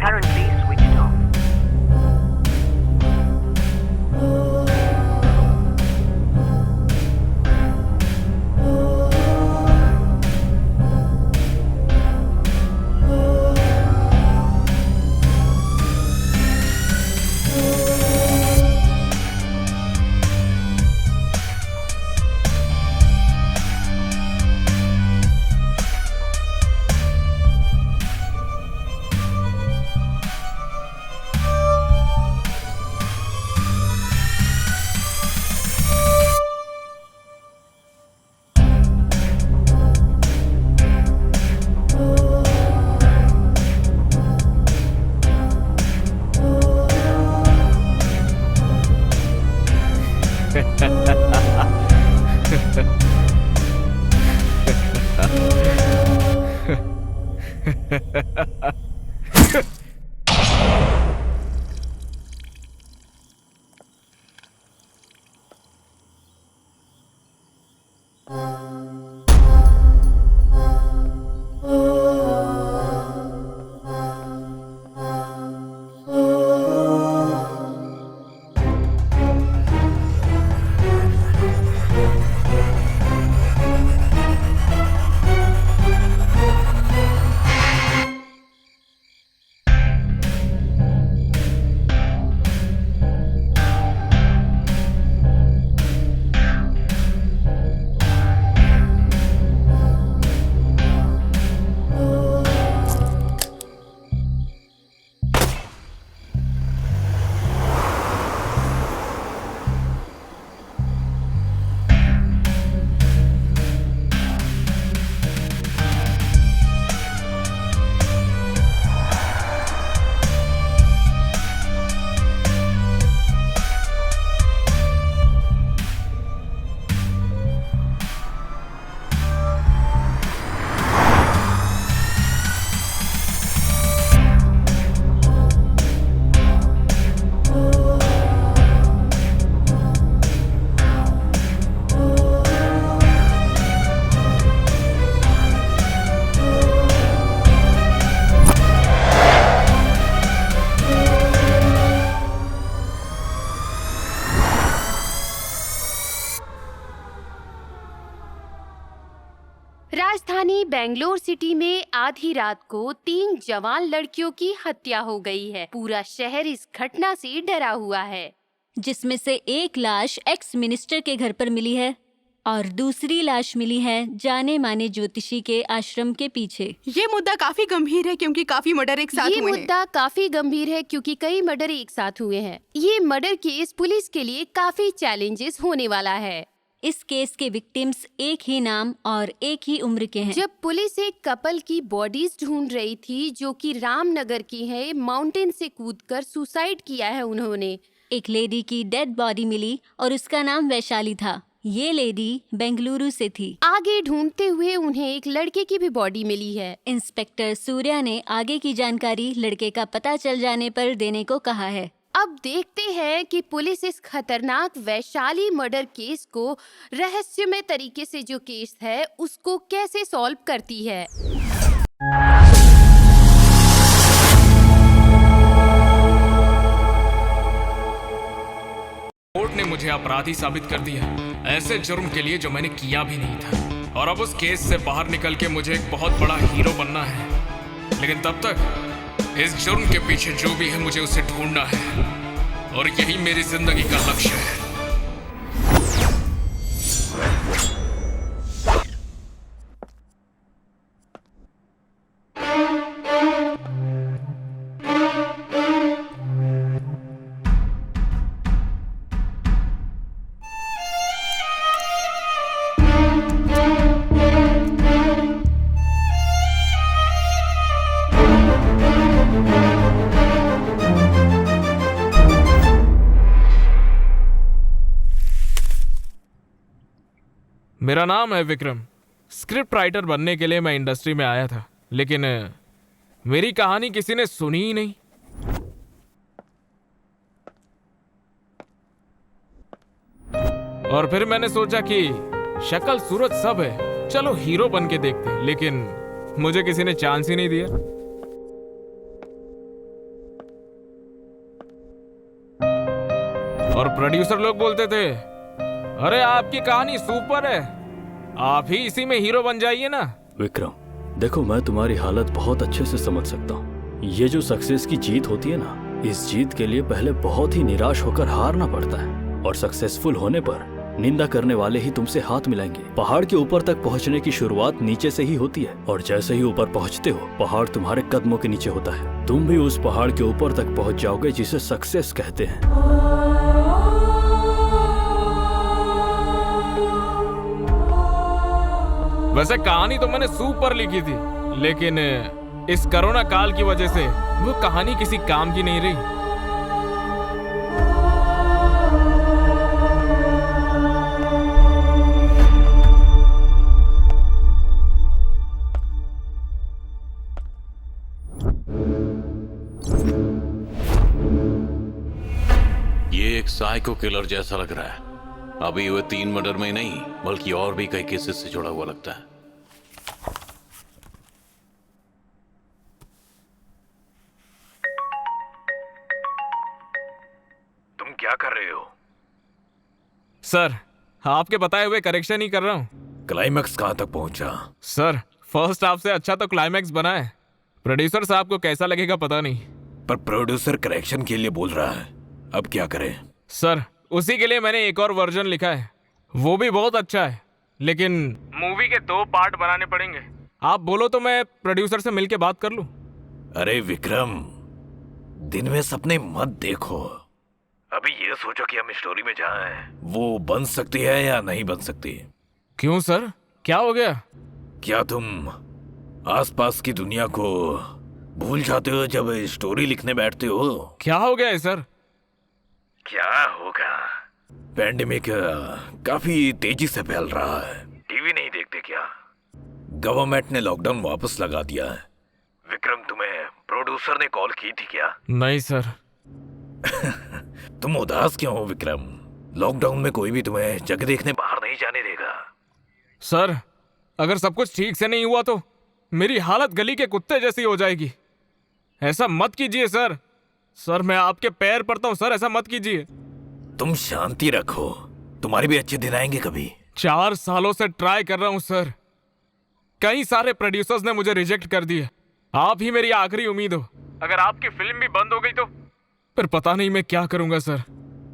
currently switched off. राजधानी Bangalore city में आधी रात को 3 जवान लड़कियों की हत्या हो गई है। पूरा शहर इस घटना से डरा हुआ है, जिसमें से एक लाश एक्स मिनिस्टर के घर पर मिली है और दूसरी लाश मिली है जाने माने ज्योतिषी के आश्रम के पीछे। ये मुद्दा काफी गंभीर है क्योंकि काफी मर्डर एक साथ हुए हैं। ये मुद्दा काफी गंभीर है क्योंकि कई मर्डर एक साथ हुए हैं। ये मर्डर केस पुलिस के लिए काफी चैलेंजेस होने वाला है। इस केस के विक्टिम्स एक ही नाम और एक ही उम्र के हैं। जब पुलिस एक कपल की बॉडीज ढूंढ रही थी जो कि रामनगर की है, माउंटेन से कूदकर सुसाइड किया है उन्होंने। एक लेडी की डेड बॉडी मिली और उसका नाम वैशाली था। ये लेडी बेंगलुरु से थी। आगे ढूंढते हुए उन्हें एक लड़के की भी बॉडी मिली है। इंस्पेक्टर सूर्या ने आगे की जानकारी लड़के का पता चल जाने पर देने को कहा है। अब देखते हैं कि पुलिस इस खतरनाक वैशाली मर्डर केस को रहस्यमय तरीके से जो केस है उसको कैसे सॉल्व करती है। कोर्ट ने मुझे अपराधी साबित कर दिया, ऐसे जुर्म के लिए जो मैंने किया भी नहीं था। और अब उस केस से बाहर निकल के मुझे एक बहुत बड़ा हीरो बनना है। लेकिन तब तक इस जुर्म के पीछे जो भी है मुझे उसे ढूंढना है और यही मेरी जिंदगी का लक्ष्य है। मेरा नाम है विक्रम। स्क्रिप्ट राइटर बनने के लिए मैं इंडस्ट्री में आया था, लेकिन मेरी कहानी किसी ने सुनी ही नहीं। और फिर मैंने सोचा कि शक्ल सूरत सब है, चलो हीरो बन के देखते हैं। लेकिन मुझे किसी ने चांस ही नहीं दिया। प्रोड्यूसर लोग बोलते थे, अरे आपकी कहानी सुपर है, आप ही इसी में हीरो बन जाइए ना। विक्रम, देखो मैं तुम्हारी हालत बहुत अच्छे से समझ सकता हूँ। ये जो सक्सेस की जीत होती है ना, इस जीत के लिए पहले बहुत ही निराश होकर हारना पड़ता है, और सक्सेसफुल होने पर निंदा करने वाले ही तुमसे हाथ मिलाएंगे। पहाड़ के ऊपर तक पहुंचने की शुरुआत नीचे से ही होती है, और जैसे ही ऊपर पहुंचते हो पहाड़ तुम्हारे कदमों के नीचे होता है। तुम भी उस पहाड़ के ऊपर तक पहुंच जाओगे जिसे सक्सेस कहते हैं। वैसे कहानी तो मैंने सुपर लिखी थी, लेकिन इस कोरोना काल की वजह से वो कहानी किसी काम की नहीं रही। ये एक साइको किलर जैसा लग रहा है। अभी हुए 3 मर्डर में ही नहीं, बल्कि और भी कई केसेस से जुड़ा हुआ लगता है। तुम क्या कर रहे हो? सर, आपके बताए हुए करेक्शन ही कर रहा हूँ। क्लाइमैक्स कहाँ तक पहुंचा? सर, फर्स्ट हाफ से अच्छा तो क्लाइमैक्स बना है। प्रोड्यूसर साहब को कैसा लगेगा पता नहीं। पर प्रोड्यूसर करेक्शन के लिए बोल रहा है, अब क्या करें? सर, उसी के लिए मैंने एक और वर्जन लिखा है, वो भी बहुत अच्छा है, लेकिन मूवी के 2 पार्ट बनाने पड़ेंगे। आप बोलो तो मैं प्रोड्यूसर से मिलके बात कर लूं। अरे विक्रम, दिन में सपने मत देखो। अभी ये सोचो कि हम स्टोरी में जाएं, वो बन सकती है या नहीं बन सकती। क्यों सर, क्या हो गया? क्या तुम आसपास की दुनिया को भूल जाते हो जब स्टोरी लिखने बैठते हो? क्या हो गया है सर? क्या होगा? पैंडेमिक काफी तेजी से फैल रहा है। टीवी नहीं देखते क्या? गवर्नमेंट ने लॉकडाउन वापस लगा दिया है। विक्रम, तुम्हें प्रोड्यूसर ने कॉल की थी क्या? नहीं सर। तुम उदास क्यों हो विक्रम? लॉकडाउन में कोई भी तुम्हें जगह देखने बाहर नहीं जाने देगा। सर, अगर सब कुछ ठीक से नहीं हुआ तो मेरी हालत गली के कुत्ते जैसी हो जाएगी। ऐसा मत कीजिए सर। सर, मैं आपके पैर पड़ता हूँ सर, ऐसा मत कीजिए। तुम शांति रखो, तुम्हारे भी अच्छे दिन आएंगे कभी। 4 सालों से ट्राई कर रहा हूँ सर। कई सारे प्रोड्यूसर्स ने मुझे रिजेक्ट कर दिए। आप ही मेरी आखिरी उम्मीद हो। अगर आपकी फिल्म भी बंद हो गई तो फिर पता नहीं मैं क्या करूंगा सर।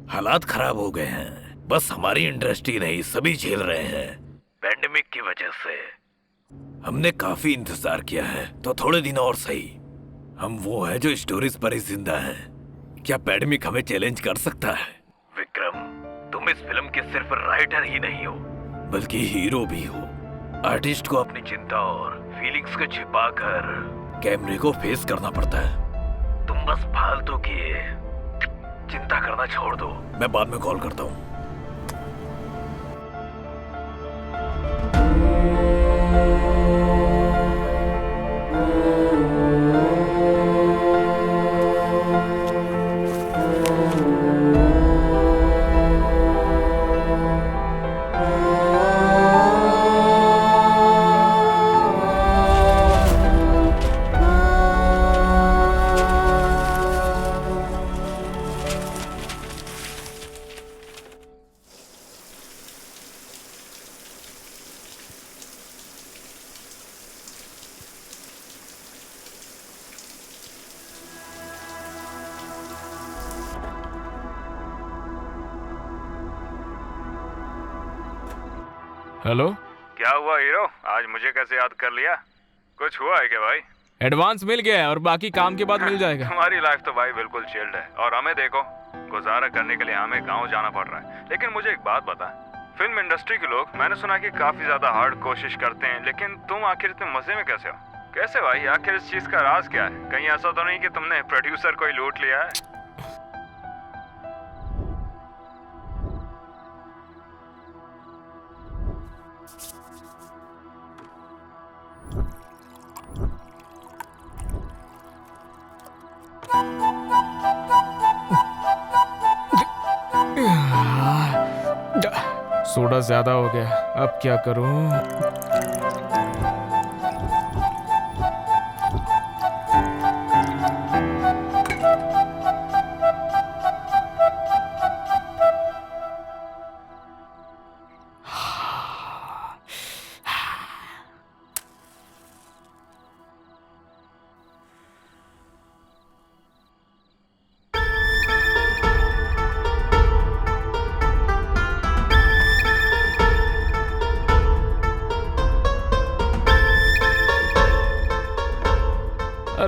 हालात खराब हो गए हैं, बस हमारी इंडस्ट्री नहीं, सभी झेल रहे हैं पैंडेमिक की वजह से। हमने काफी इंतजार किया है, तो थोड़े दिन और सही। हम वो है जो स्टोरीज पर ही जिंदा हैं। क्या पैंडेमिक हमें चैलेंज कर सकता है? विक्रम, तुम इस फिल्म के सिर्फ राइटर ही नहीं हो, बल्कि हीरो भी हो। आर्टिस्ट को अपनी चिंता और फीलिंग्स को छिपाकर कैमरे को फेस करना पड़ता है। तुम बस फालतू की चिंता करना छोड़ दो। मैं बाद में कॉल करता हूँ। हेलो, क्या हुआ हीरो? आज मुझे कैसे याद कर लिया? कुछ हुआ है क्या भाई? एडवांस मिल गया है और बाकी काम के बाद मिल जाएगा। तुम्हारी लाइफ तो भाई बिल्कुल चिल्ड है, और हमें देखो, गुजारा करने के लिए हमें गांव जाना पड़ रहा है। लेकिन मुझे एक बात बता, फिल्म इंडस्ट्री के लोग, मैंने सुना कि काफी ज्यादा हार्ड कोशिश करते हैं, लेकिन तुम आखिर इतने मजे में कैसे हो? कैसे भाई? आखिर इस चीज का राज क्या है? कहीं ऐसा तो नहीं कि तुमने प्रोड्यूसर को ही लूट लिया है? सोडा ज्यादा हो गया, अब क्या करूं?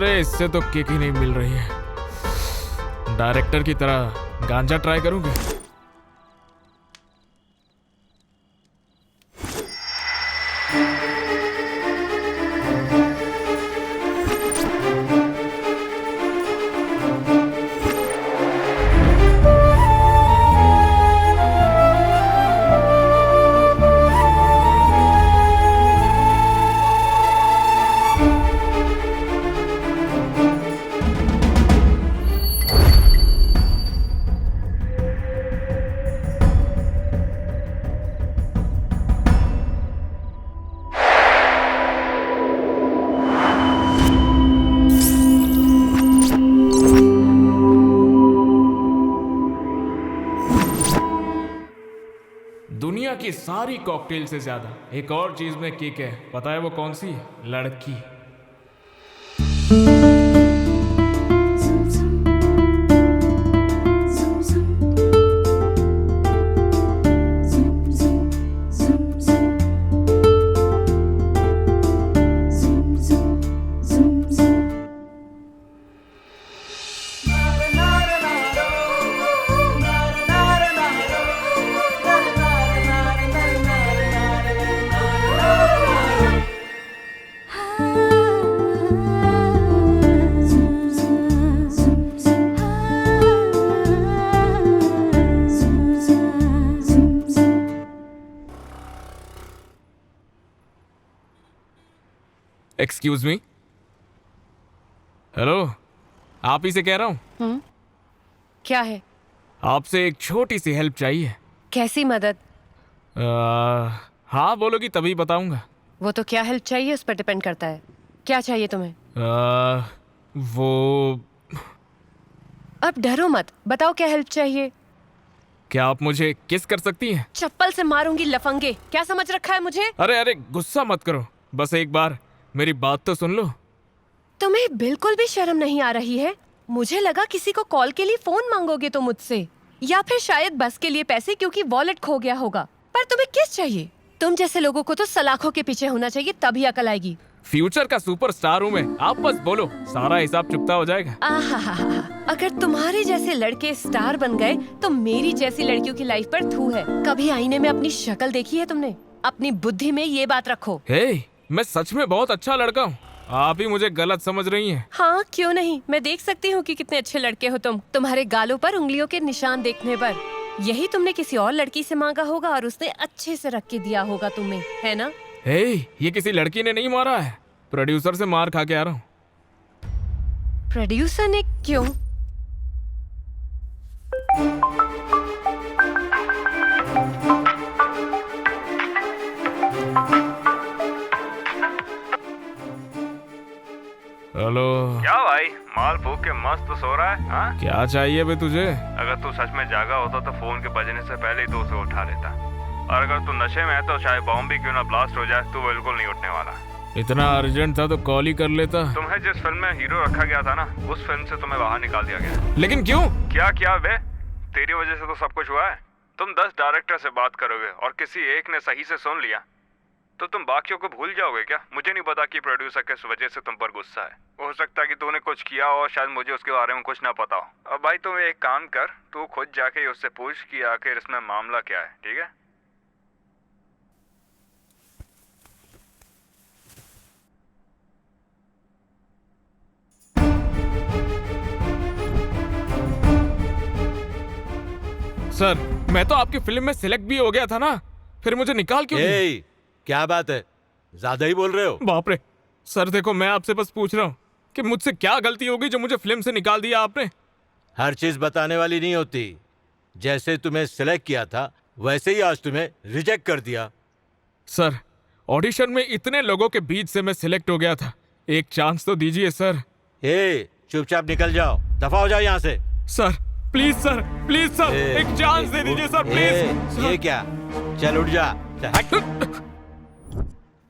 अरे इससे तो किक ही नहीं मिल रही है। डायरेक्टर की तरह गांजा ट्राई करूंगी। दुनिया की सारी कॉकटेल से ज्यादा एक और चीज में किक है, पता है वो कौन सी? लड़की। Excuse me. हेलो, आप ही से कह रहा हूँ। क्या है? आपसे एक छोटी सी हेल्प चाहिए। कैसी मदद? हाँ बोलोगी तभी बताऊंगा। वो तो क्या हेल्प चाहिए उस पर डिपेंड करता है। क्या चाहिए तुम्हें? वो अब डरो मत, बताओ क्या हेल्प चाहिए। क्या आप मुझे किस कर सकती हैं? चप्पल से मारूंगी लफंगे, क्या समझ रखा है मुझे? अरे अरे गुस्सा मत करो, बस एक बार मेरी बात तो सुन लो। तुम्हें बिल्कुल भी शर्म नहीं आ रही है? मुझे लगा किसी को कॉल के लिए फोन मांगोगे तुम मुझसे, या फिर शायद बस के लिए पैसे क्योंकि वॉलेट खो गया होगा। पर तुम्हें किस चाहिए? तुम जैसे लोगों को तो सलाखों के पीछे होना चाहिए, तभी अकल आएगी। फ्यूचर का सुपरस्टार हूँ मैं, आप बस बोलो सारा हिसाब चुकता हो जाएगा। आहा, अगर तुम्हारे जैसे लड़के स्टार बन गए तो मेरी जैसी लड़कियों की लाइफ पर थू है। कभी आईने में अपनी शक्ल देखी है तुमने? अपनी बुद्धि में ये बात रखो। हे, मैं सच में बहुत अच्छा लड़का हूँ, आप ही मुझे गलत समझ रही हैं। हाँ क्यों नहीं, मैं देख सकती हूँ कि कितने अच्छे लड़के हो तुम। तुम्हारे गालों पर उंगलियों के निशान देखने पर यही तुमने किसी और लड़की से मांगा होगा और उसने अच्छे से रख के दिया होगा तुम्हें, है ना? हे, ये किसी लड़की ने नहीं मारा है, प्रोड्यूसर से मार खा के आ रहा हूँ। प्रोड्यूसर ने? क्यों? हेलो। क्या भाई, माल फूक के मस्त सो रहा है? हाँ? क्या चाहिए बे तुझे? अगर तू सच में जागा होता तो फोन के बजने से पहले ही तो उसे उठा लेता, और अगर तू नशे में है तो चाहे बॉम्ब भी क्यों ना ब्लास्ट हो जाए, तू बिल्कुल नहीं उठने वाला। इतना अर्जेंट था तो कॉल ही कर लेता। तुम्हें जिस फिल्म में हीरो रखा गया था ना, उस फिल्म से तुम्हें बाहर निकाल दिया गया। लेकिन क्यों? क्या किया बे? तेरी वजह से तो सब कुछ हुआ है। तुम 10 डायरेक्टर से बात करोगे और किसी एक ने सही से सुन लिया तो तुम बाकियों को भूल जाओगे क्या? मुझे नहीं पता कि प्रोड्यूसर किस वजह से तुम पर गुस्सा है। हो सकता है कि तूने कुछ किया और शायद मुझे उसके बारे में कुछ ना पता हो। अब भाई तुम एक काम कर, तू खुद जाके उससे पूछ कि आखिर इसमें मामला क्या है, ठीक है? सर, मैं तो आपकी फिल्म में सिलेक्ट भी हो गया था ना, फिर मुझे निकाल क्यों दिया? क्या बात है, ज्यादा ही बोल रहे हो? बाप रे सर, देखो मैं आपसे बस पूछ रहा हूँ कि मुझसे क्या गलती होगी जो मुझे फिल्म से निकाल दिया आपने? हर चीज बताने वाली नहीं होती। जैसे तुम्हें सिलेक्ट किया था वैसे ही आज तुम्हें रिजेक्ट कर दिया। सर, ऑडिशन में इतने लोगों के बीच से मैं सिलेक्ट हो गया था, एक चांस तो दीजिए सर। चुपचाप निकल जाओ, दफा हो जाओ यहाँ से। Sir please sir, please sir, एक चांस दे दीजिए सर, प्लीज। ये क्या, चल उठ जा।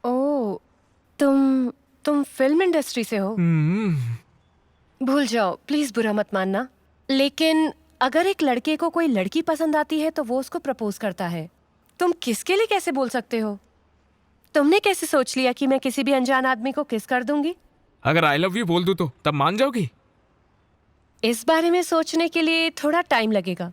ओ, तुम फिल्म इंडस्ट्री से हो? भूल जाओ, प्लीज बुरा मत मानना। लेकिन अगर एक लड़के को कोई लड़की पसंद आती है तो वो उसको प्रपोज करता है। तुम किसके लिए कैसे बोल सकते हो? तुमने कैसे सोच लिया कि मैं किसी भी अनजान आदमी को किस कर दूंगी? अगर आई लव यू बोल दूं तो तब मान जाओगी? इस बारे में सोचने के लिए थोड़ा टाइम लगेगा।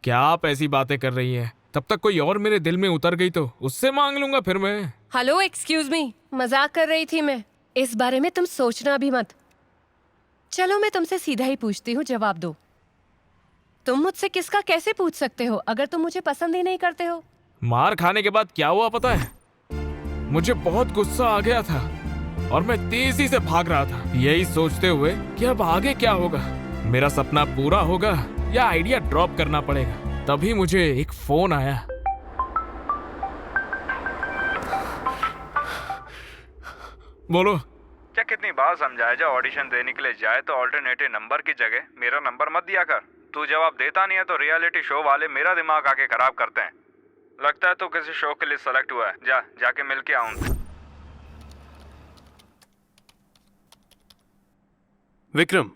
क्या आप ऐसी बातें कर रही हैं? तब तक कोई और मेरे दिल में उतर गई तो उससे मांग लूंगा फिर मैं। हेलो, एक्सक्यूज मी, मजाक कर रही थी मैं। इस बारे में तुम सोचना भी मत। चलो मैं तुमसे सीधा ही पूछती हूँ, जवाब दो। तुम मुझसे किसका कैसे पूछ सकते हो अगर तुम मुझे पसंद ही नहीं करते हो? मार खाने के बाद क्या हुआ पता है? मुझे बहुत गुस्सा आ गया था और मैं तेजी से भाग रहा था, यही सोचते हुए कि अब आगे क्या होगा, मेरा सपना पूरा होगा या आइडिया ड्रॉप करना पड़ेगा। तभी मुझे एक फोन आया। बोलो। क्या कितनी बार समझाया जाए ऑडिशन देने के लिए जाए तो ऑल्टरनेटिव नंबर की जगह मेरा नंबर मत दिया कर। तू जवाब देता नहीं है तो रियलिटी शो वाले मेरा दिमाग आके खराब करते हैं। लगता है तू किसी शो के लिए सेलेक्ट हुआ है। जाके मिल के आऊं। विक्रम,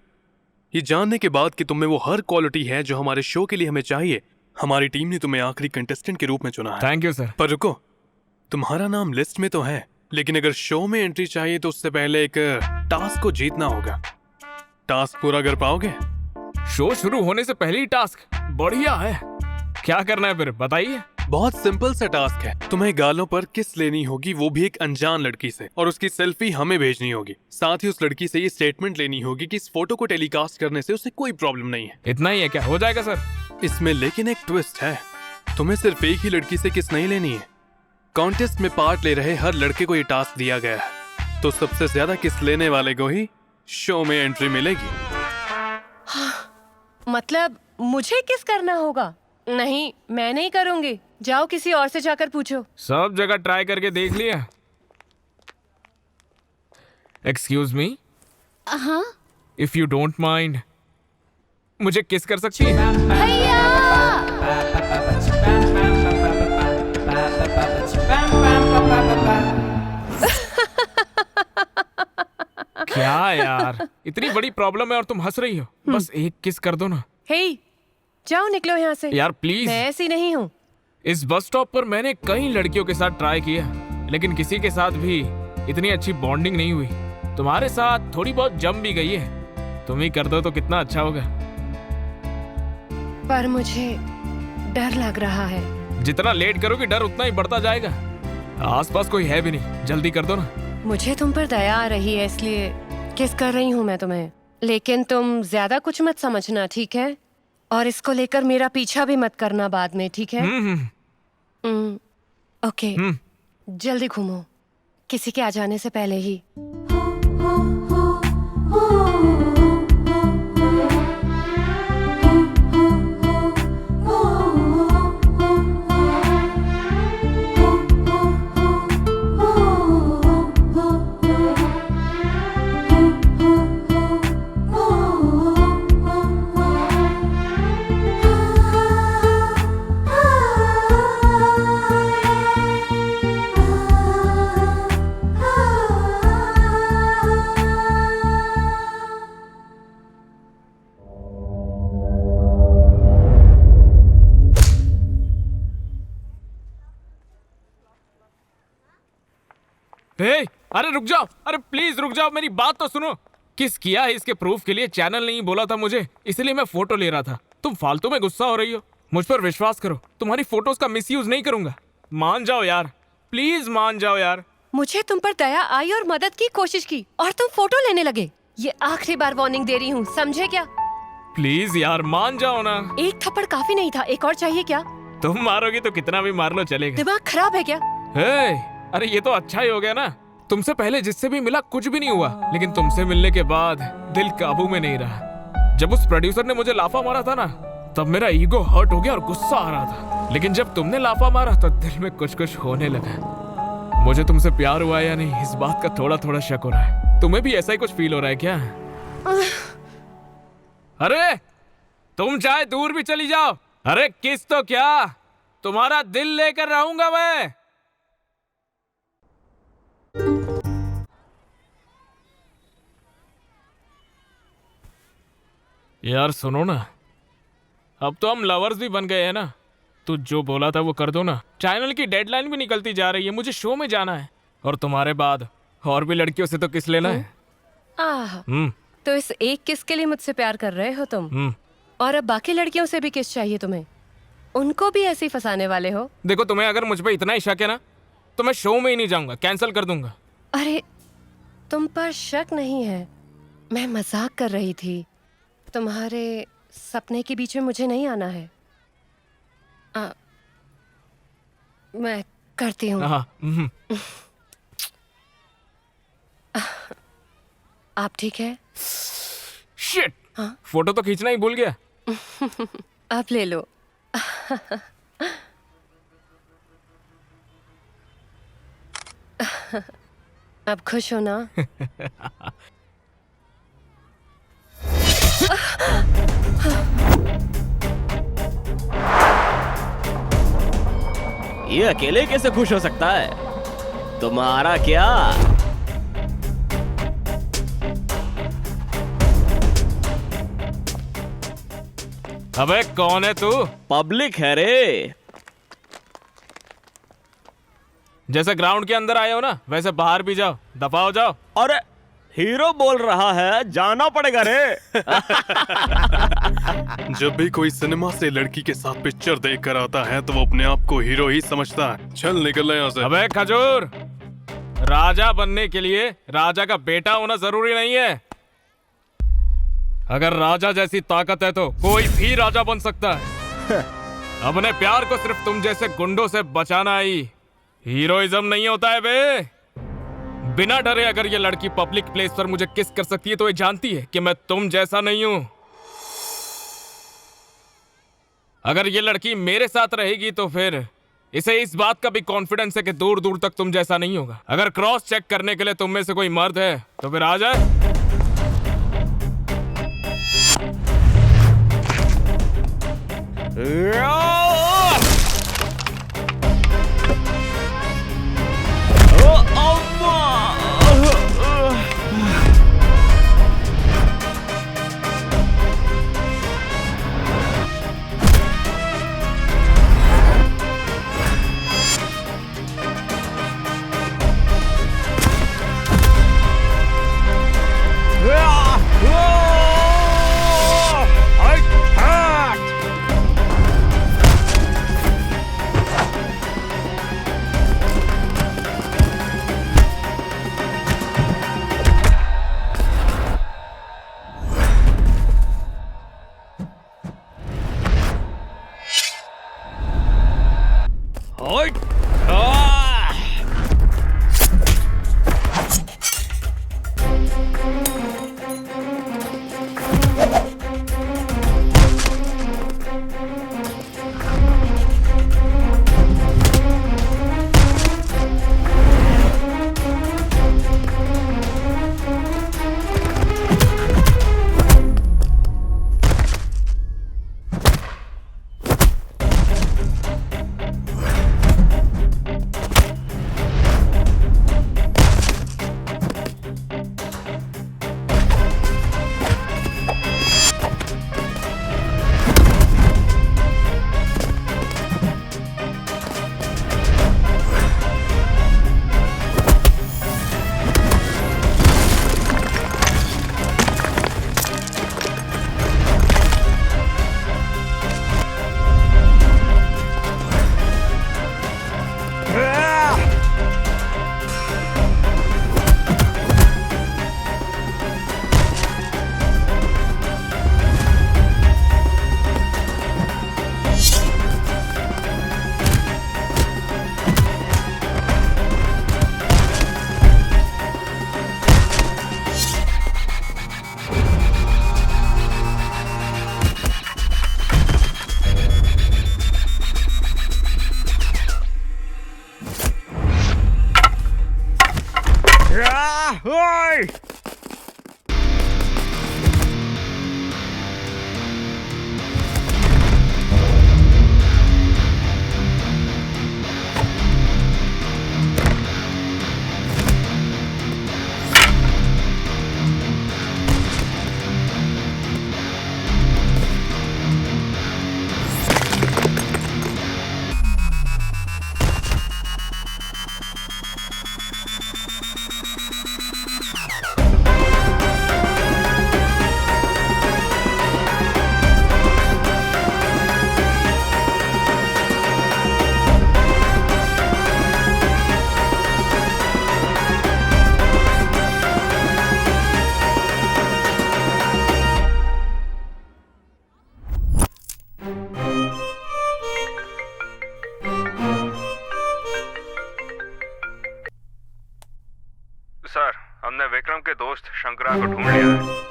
ये जानने के बाद कि तुम में वो हर क्वालिटी है जो हमारे शो के लिए हमें चाहिए, हमारी टीम ने तुम्हें आखिरी कंटेस्टेंट के रूप में चुना है। Thank you sir. पर रुको, तुम्हारा नाम लिस्ट में तो है, लेकिन अगर शो में एंट्री चाहिए तो उससे पहले एक टास्क को जीतना होगा। टास्क पूरा कर पाओगे? शो शुरू होने से पहले ही टास्क? बढ़िया है। क्या करना है फिर बताइए। बहुत सिंपल सा टास्क है। तुम्हें गालों पर किस लेनी होगी, वो भी एक अनजान लड़की से, और उसकी सेल्फी हमें भेजनी होगी। साथ ही उस लड़की से ये स्टेटमेंट लेनी होगी कि इस फोटो को टेलीकास्ट करने से उसे कोई प्रॉब्लम नहीं है। इतना ही है क्या? हो जाएगा सर। इसमें लेकिन एक ट्विस्ट है, तुम्हें सिर्फ एक ही लड़की से किस नहीं लेनी है। कॉन्टेस्ट में पार्ट ले रहे हर लड़के को ये टास्क दिया गया है, तो सबसे ज्यादा किस लेने वाले को ही शो में एंट्री मिलेगी। मतलब मुझे किस करना होगा? नहीं, मैं नहीं करूंगी। जाओ किसी और से जाकर पूछो। सब जगह ट्राई करके देख लिया। Excuse me. हाँ इफ यू डोंट माइंड, मुझे किस कर सकती है? भैया। क्या यार, इतनी बड़ी प्रॉब्लम है और तुम हंस रही हो। बस एक किस कर दो ना। हे, जाओ निकलो यहाँ से। यार प्लीज। मैं ऐसी नहीं हूँ। इस बस स्टॉप पर मैंने कई लड़कियों के साथ ट्राई किया, लेकिन किसी के साथ भी इतनी अच्छी बॉन्डिंग नहीं हुई। तुम्हारे साथ थोड़ी बहुत जम भी गई है, तुम ही कर दो तो कितना अच्छा होगा। पर मुझे डर लग रहा है। जितना लेट करोगे डर उतना ही बढ़ता जाएगा। आसपास कोई है भी नहीं, जल्दी कर दो ना। मुझे तुम पर दया आ रही है इसलिए किस कर रही हूँ मैं तुम्हें, लेकिन तुम ज्यादा कुछ मत समझना, ठीक है? और इसको लेकर मेरा पीछा भी मत करना बाद में, ठीक है? ओके। जल्दी घूमो, किसी के आ जाने से पहले ही। अरे रुक जाओ, अरे प्लीज रुक जाओ, मेरी बात तो सुनो। किस किया है इसके प्रूफ के लिए चैनल नहीं बोला था मुझे, इसलिए मैं फोटो ले रहा था। तुम फालतू में गुस्सा हो रही हो। मुझ पर विश्वास करो, तुम्हारी फोटोज का मिसयूज नहीं करूंगा। मान जाओ यार, प्लीज मान जाओ यार। मुझे तुम पर दया आई और मदद की कोशिश की और तुम फोटो लेने लगे। ये आखिरी बार वार्निंग दे रही हूँ, समझे क्या? प्लीज यार मान जाओ ना। एक थप्पड़ काफी नहीं था, एक और चाहिए क्या? तुम मारोगी तो कितना भी मार लो चलेगा। दिमाग खराब है क्या? अरे ये तो अच्छा ही हो गया ना। तुमसे पहले जिससे भी मिला कुछ भी नहीं हुआ, लेकिन तुमसे मिलने के बाद दिल काबू में नहीं रहा। जब उस प्रोड्यूसर ने मुझे लाफा मारा था ना, तब मेरा ईगो हर्ट हो गया और गुस्सा आ रहा था। लेकिन जब तुमने लाफा मारा तो दिल में कुछ कुछ होने लगा। मुझे तुमसे प्यार हुआ या नहीं, इस बात का थोड़ा थोड़ा शक हो रहा है। तुम्हें भी ऐसा ही कुछ फील हो रहा है क्या? अरे तुम चाहे दूर भी चली जाओ, अरे किस तो क्या, तुम्हारा दिल लेकर रहूंगा मैं। यार सुनो ना, अब तो हम लवर्स भी बन गए हैं ना। तू जो बोला था वो कर दो ना। चैनल की डेडलाइन भी निकलती जा रही है, मुझे शो में जाना है। और तुम्हारे बाद और भी लड़कियों से तो किस लेना है। आह, तो इस एक किस के लिए मुझसे प्यार कर रहे हो तुम? और अब बाकी लड़कियों से भी किस चाहिए तुम्हें? उनको भी ऐसे ही फंसाने वाले हो? देखो, तुम्हें अगर मुझ पे इतना ही शक है ना, तो मैं शो में ही नहीं जाऊंगा, कैंसिल कर दूंगा। अरे तुम पर शक नहीं है, मैं मजाक कर रही थी। तुम्हारे सपने के बीच में मुझे नहीं आना है। मैं करती हूँ। आप ठीक है? शिट, फोटो तो खींचना ही भूल गया। आप ले लो। अब खुश हो ना? ये अकेले कैसे खुश हो सकता है? तुम्हारा क्या? अबे कौन है तू? पब्लिक है रे। जैसे ग्राउंड के अंदर आए हो ना, वैसे बाहर भी जाओ, दफा हो जाओ। अरे हीरो बोल रहा है, जाना पड़ेगा रे। जब भी कोई सिनेमा से लड़की के साथ पिक्चर देख कर आता है तो वो अपने आप को हीरो ही समझता है। चल निकल यहाँ से। अबे खजूर, राजा बनने के लिए राजा का बेटा होना जरूरी नहीं है। अगर राजा जैसी ताकत है तो कोई भी राजा बन सकता है। अपने प्यार को सिर्फ तुम जैसे गुंडों से बचाना ही हीरोइज्म नहीं होता है बे। बिना डरे अगर ये लड़की पब्लिक प्लेस पर मुझे किस कर सकती है तो ये जानती है कि मैं तुम जैसा नहीं हूं। अगर ये लड़की मेरे साथ रहेगी तो फिर इसे इस बात का भी कॉन्फिडेंस है कि दूर दूर तक तुम जैसा नहीं होगा। अगर क्रॉस चेक करने के लिए तुम में से कोई मर्द है तो फिर आ जाए। दोस्त शंकरा को ढूंढ लिया है।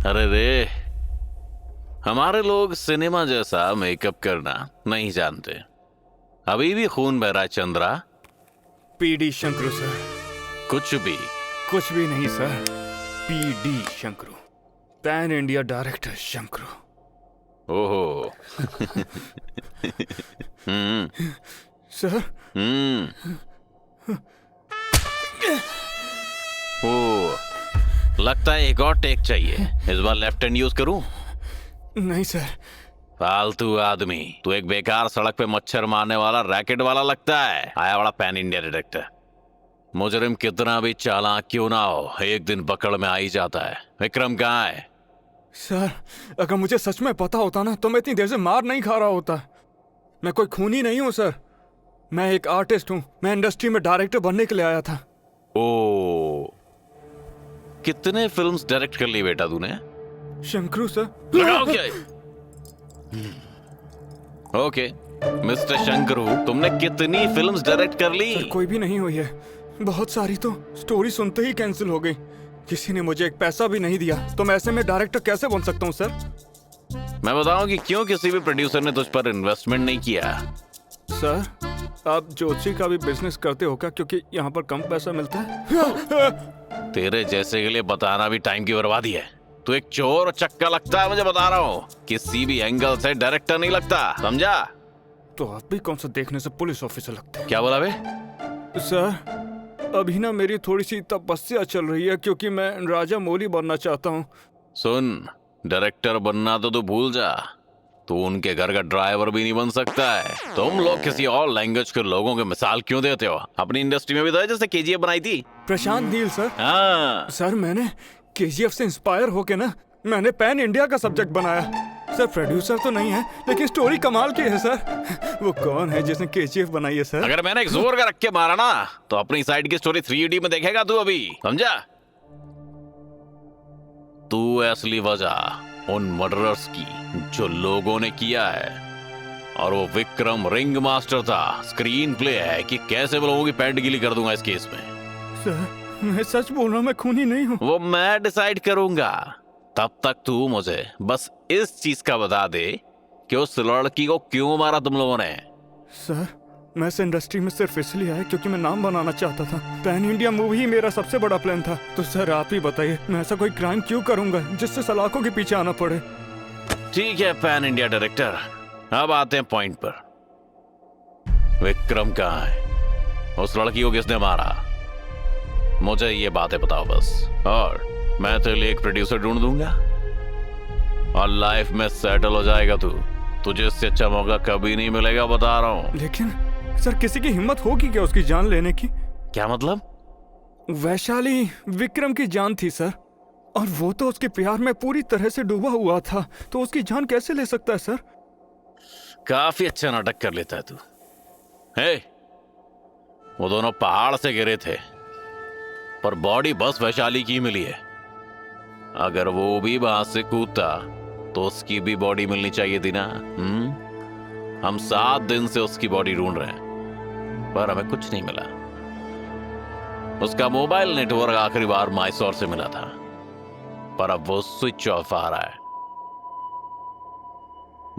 अरे रे, हमारे लोग सिनेमा जैसा मेकअप करना नहीं जानते। अभी भी खून बह रहा है चंद्रा। PD शंकरू sir. कुछ भी नहीं sir, PD Shankaru, pan India director Shankaru. ओहो। सर। ओ, लगता है एक और टेक चाहिए। इस बार लेफ्ट हैंड यूज करूं? नहीं सर। फालतू आदमी, तू एक बेकार सड़क पे मच्छर मारने वाला रैकेट वाला लगता है। आया बड़ा पैन इंडिया डायरेक्टर। मुजरिम कितना भी चालाक क्यों ना हो, एक दिन पकड़ में आ ही जाता है। विक्रम कहाँ है? सर, अगर मुझे सच में पता होता ना तो मैं इतनी देर से मार नहीं खा रहा होता। मैं कोई खूनी नहीं हूँ सर, मैं एक आर्टिस्ट हूँ। मैं इंडस्ट्री में डायरेक्टर बनने के लिए आया था। ओ, कितने फिल्म्स डायरेक्ट कर ली बेटा तूने? शंकरू सर। लगाओ क्या? ओके मिस्टर शंकरू, तुमने कितनी फिल्म्स डायरेक्ट कर ली? सर, कोई भी नहीं हुई है। बहुत सारी तो स्टोरी सुनते ही कैंसिल हो गई। किसी ने मुझे एक पैसा भी नहीं दिया, तो मैं ऐसे में डायरेक्टर कैसे बन सकता हूँ सर? मैं बताऊं कि क्यों किसी भी प्रोड्यूसर ने तुझ पर इन्वेस्टमेंट नहीं किया। सर, आप ज्योतिषी का भी बिजनेस करते हो क्या? क्योंकि यहाँ पर कम पैसा मिलता है। तेरे जैसे के लिए बताना भी टाइम की बर्बादी है। तू एक चोर और चक्का लगता है, मुझे बता रहा हूँ। किसी भी एंगल से डायरेक्टर नहीं लगता, समझा? तो आप भी कौन सा देखने से पुलिस ऑफिसर लगते हैं? क्या बोला बे? सर, अभी ना मेरी थोड़ी सी तपस्या चल रही है, क्योंकि मैं राजा मौली बनना चाहता हूँ। सुन, डायरेक्टर बनना तो तू भूल जा, तू उनके घर का ड्राइवर भी नहीं बन सकता है। तुम लोग किसी और लैंग्वेज के लोगों के मिसाल क्यों देते हो? अपनी इंडस्ट्री में भी तो है, जैसे केजीएफ बनाई थी। प्रशांत नील सर। हाँ सर, मैंने केजीएफ से इंस्पायर होके ना मैंने पैन इंडिया का सब्जेक्ट बनाया। सर, प्रोड्यूसर तो नहीं है, लेकिन स्टोरी कमाल की है सर। वो कौन है जिसने केजीएफ बनाई है सर? अगर मैंने एक जोर का रख के मारा ना तो अपनी साइड की स्टोरी 3D में देखेगा तू अभी, समझा? तू असली वजह उन मर्डरर्स की जो लोगों ने किया है, और वो विक्रम रिंग मास्टर था। स्क्रीन प्ले है कि कैसे मैं लोगों की पैंट गीली कर दूंगा इस केस में। सर, मैं सच बोल रहा हूँ, मैं खूनी नहीं हूँ। वो मैं डिसाइड करूंगा। तब तक तू मुझे बस इस चीज का बता दे कि उस लड़की को क्यों मारा तुम लोगों ने। सर, मैं इस इंडस्ट्री में सिर्फ इसलिए आया क्योंकि मैं नाम बनाना चाहता था। पैन इंडिया मूवी ही मेरा सबसे बड़ा प्लान था। तो सर, आप ही बताइए, मैं ऐसा कोई क्राइम क्यों करूंगा जिससे सलाखों के पीछे आना पड़े? ठीक है पैन इंडिया डायरेक्टर, अब आते हैं पॉइंट पर। विक्रम कहाँ है? उस लड़की को किसने मारा? मुझे ये बातें बताओ बस, और मैं तेरे लिए एक प्रोड्यूसर ढूंढ दूंगा और लाइफ में सेटल हो जाएगा तू। तुझे इससे अच्छा मौका कभी नहीं मिलेगा, बता रहा हूँ। लेकिन सर, किसी की हिम्मत होगी क्या उसकी जान लेने की? क्या मतलब? वैशाली विक्रम की जान थी सर, और वो तो उसके प्यार में पूरी तरह से डूबा हुआ था, तो उसकी जान कैसे ले सकता है सर? काफी अच्छा नाटक कर लेता है तू। हे, वो दोनों पहाड़ से गिरे थे, पर बॉडी बस वैशाली की मिली है। अगर वो भी वहां से कूदता तो उसकी भी बॉडी मिलनी चाहिए थी ना। हम 7 दिन से उसकी बॉडी ढूंढ रहे हैं, पर हमें कुछ नहीं मिला। उसका मोबाइल नेटवर्क आखिरी बार मैसूर से मिला था, पर अब वो स्विच ऑफ आ रहा है।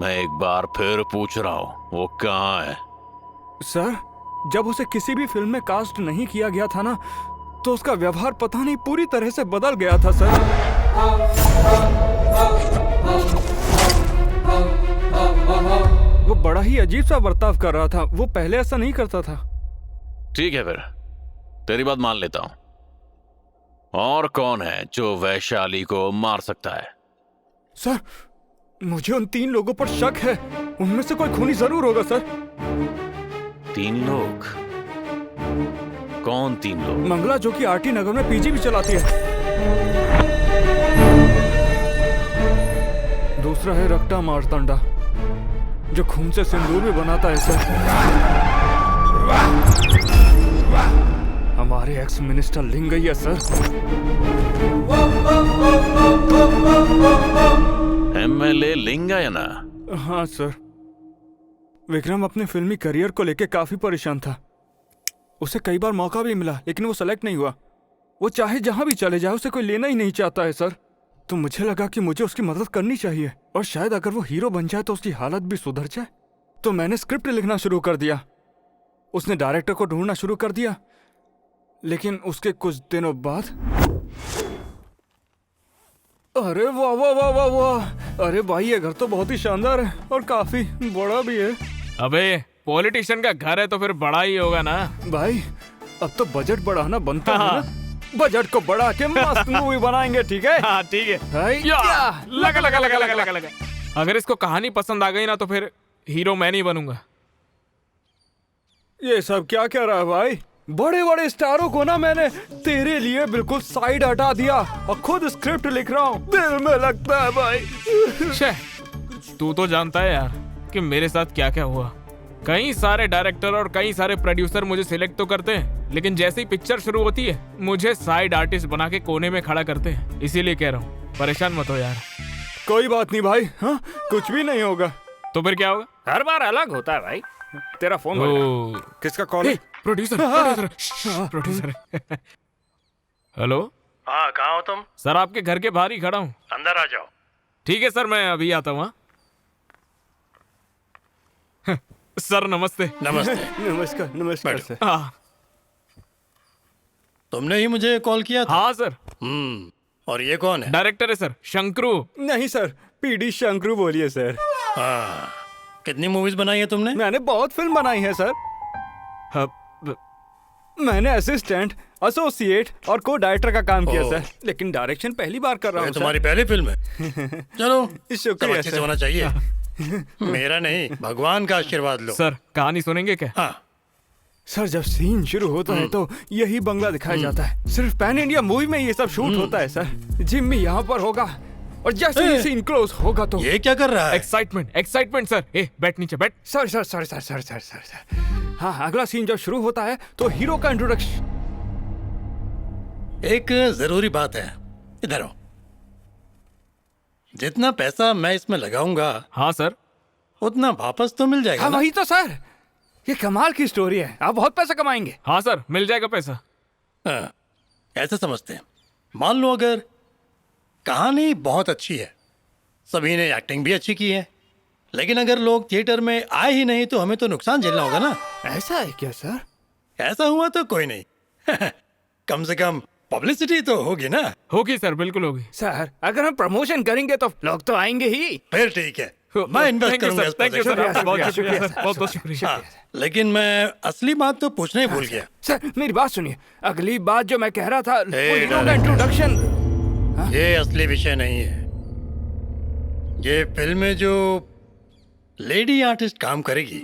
मैं एक बार फिर पूछ रहा हूं, वो कहाँ है? सर, जब उसे किसी भी फिल्म में कास्ट नहीं किया गया था ना, तो उसका व्यवहार पता नहीं पूरी तरह से बदल गया था सर। वो बड़ा ही अजीब सा बर्ताव कर रहा था। वो पहले ऐसा नहीं करता था। ठीक है, फिर तेरी बात मान लेता हूं। और कौन है जो वैशाली को मार सकता है? सर, मुझे उन 3 लोगों पर शक है। उनमें से कोई खूनी जरूर होगा सर। 3 लोग? कौन 3 लोग? मंगला, जो कि आरटी नगर में पीजी भी चलाती है। दूसरा है रक्टा मारतंडा, जो खून से सिंदूर भी बनाता है सर। हमारे ex minister Lingaiah sir. MLA Lingayana. हाँ सर। विक्रम अपने फिल्मी करियर को लेकर काफी परेशान था। उसे कई बार मौका भी मिला लेकिन वो सेलेक्ट नहीं हुआ। वो चाहे जहां भी चले जाए उसे कोई लेना ही नहीं चाहता है सर। तो मुझे लगा कि मुझे उसकी मदद करनी चाहिए और शायद अगर वो हीरो बन जाए तो उसकी हालत भी सुधर जाए। तो मैंने स्क्रिप्ट लिखना शुरू कर दिया। उसने डायरेक्टर को ढूंढना शुरू कर दिया, लेकिन उसके कुछ दिनों बाद अरे वाह वाह वाह वाह वाह! अरे भाई ये घर तो बहुत ही शानदार है और काफी बड़ा भी है। अबे पॉलिटिशियन का घर है तो फिर बड़ा ही होगा ना भाई अब तो बजट बढ़ाना बनता है ना। बजट को बढ़ा के मस्त मूवी बनाएंगे, ठीक है? हाँ ठीक है। लगा लगा लगा लगा लगा लगा। अगर इसको कहानी पसंद आ गई ना तो फिर हीरो मैं नहीं बनूंगा। ये सब क्या कह रहा है भाई? बड़े बड़े स्टारों को ना मैंने तेरे लिए बिल्कुल साइड हटा दिया और खुद स्क्रिप्ट लिख रहा हूँ। दिल में लगता है भाई। तू तो जानता है यार कि मेरे साथ क्या क्या हुआ। कई सारे डायरेक्टर और कई सारे प्रोड्यूसर मुझे सिलेक्ट तो करते हैं, लेकिन जैसे ही पिक्चर शुरू होती है मुझे साइड आर्टिस्ट बना के कोने में खड़ा करते हैं। इसीलिए कह रहा हूँ परेशान मत हो यार। कोई बात नहीं भाई। हाँ कुछ भी नहीं होगा। तो फिर क्या होगा? हर बार अलग होता है भाई। तेरा फोन किसका कॉल है? Producer producer. हेलो। हाँ कहाँ हो तुम? सर आपके घर के बाहर ही खड़ा हूँ। अंदर आ जाओ। ठीक है सर मैं अभी आता हूँ। सर नमस्ते। नमस्ते। नमस्कार नमस्कार सर। तुमने ही मुझे कॉल किया था? हाँ सर। और ये कौन है? डायरेक्टर है सर, शंकरू। नहीं सर, पीडी शंकरू बोलिए सर। हाँ कितनी मूवीज बनाई है तुमने? मैंने बहुत फिल्म बनाई है सर। मैंने असिस्टेंट, एसोसिएट और को डायरेक्टर का काम किया सर, लेकिन डायरेक्शन पहली बार कर रहा हूँ। तुम्हारी पहली फिल्म है? चलो शुक्रिया अच्छे से होना चाहिए। मेरा नहीं, भगवान का आशीर्वाद लो। सर कहानी सुनेंगे क्या? हाँ सर जब सीन शुरू होता है तो यही बंगला दिखाया जाता है। सिर्फ पैन इंडिया मूवी में ये सब शूट होता है सर। जिम्मी यहाँ पर होगा और जैसे ही सीन क्लोज होगा तो ये क्या कर रहा है? Excitement sir. बैठ नीचे बैठ। Sir sir sir sir sir sir sir sir हाँ अगला सीन जब शुरू होता है तो हीरो का इंट्रोडक्शन। एक जरूरी बात है, इधर आओ। जितना पैसा मैं इसमें लगाऊंगा, हाँ सर, उतना वापस तो मिल जाएगा। हाँ वही तो सर, ये कमाल की स्टोरी है। आप बहुत पैसा कमाएंगे। हाँ सर मिल जाएगा पैसा। हाँ, ऐसा समझते हैं। मान लो अगर कहानी बहुत अच्छी है, सभी ने एक्टिंग भी अच्छी की है, लेकिन अगर लोग थिएटर में आए ही नहीं तो हमें तो नुकसान झेलना होगा ना। ऐसा है क्या सर? ऐसा हुआ तो कोई नहीं। कम से कम पब्लिसिटी तो होगी ना। होगी सर, बिल्कुल होगी। सर अगर हम प्रमोशन करेंगे तो लोग तो आएंगे ही। फिर ठीक है, मैं इन्वेस्ट करूंगा इस प्रोजेक्ट में। बहुत शुक्रिया सर, बहुत बहुत शुक्रिया। लेकिन मैं असली बात तो पूछना ही भूल गया। सर मेरी बात सुनिए, अगली बात जो मैं कह रहा था वो हीरो का इंट्रोडक्शन। ये असली विषय नहीं है। ये फिल्म में जो लेडी आर्टिस्ट काम करेगी,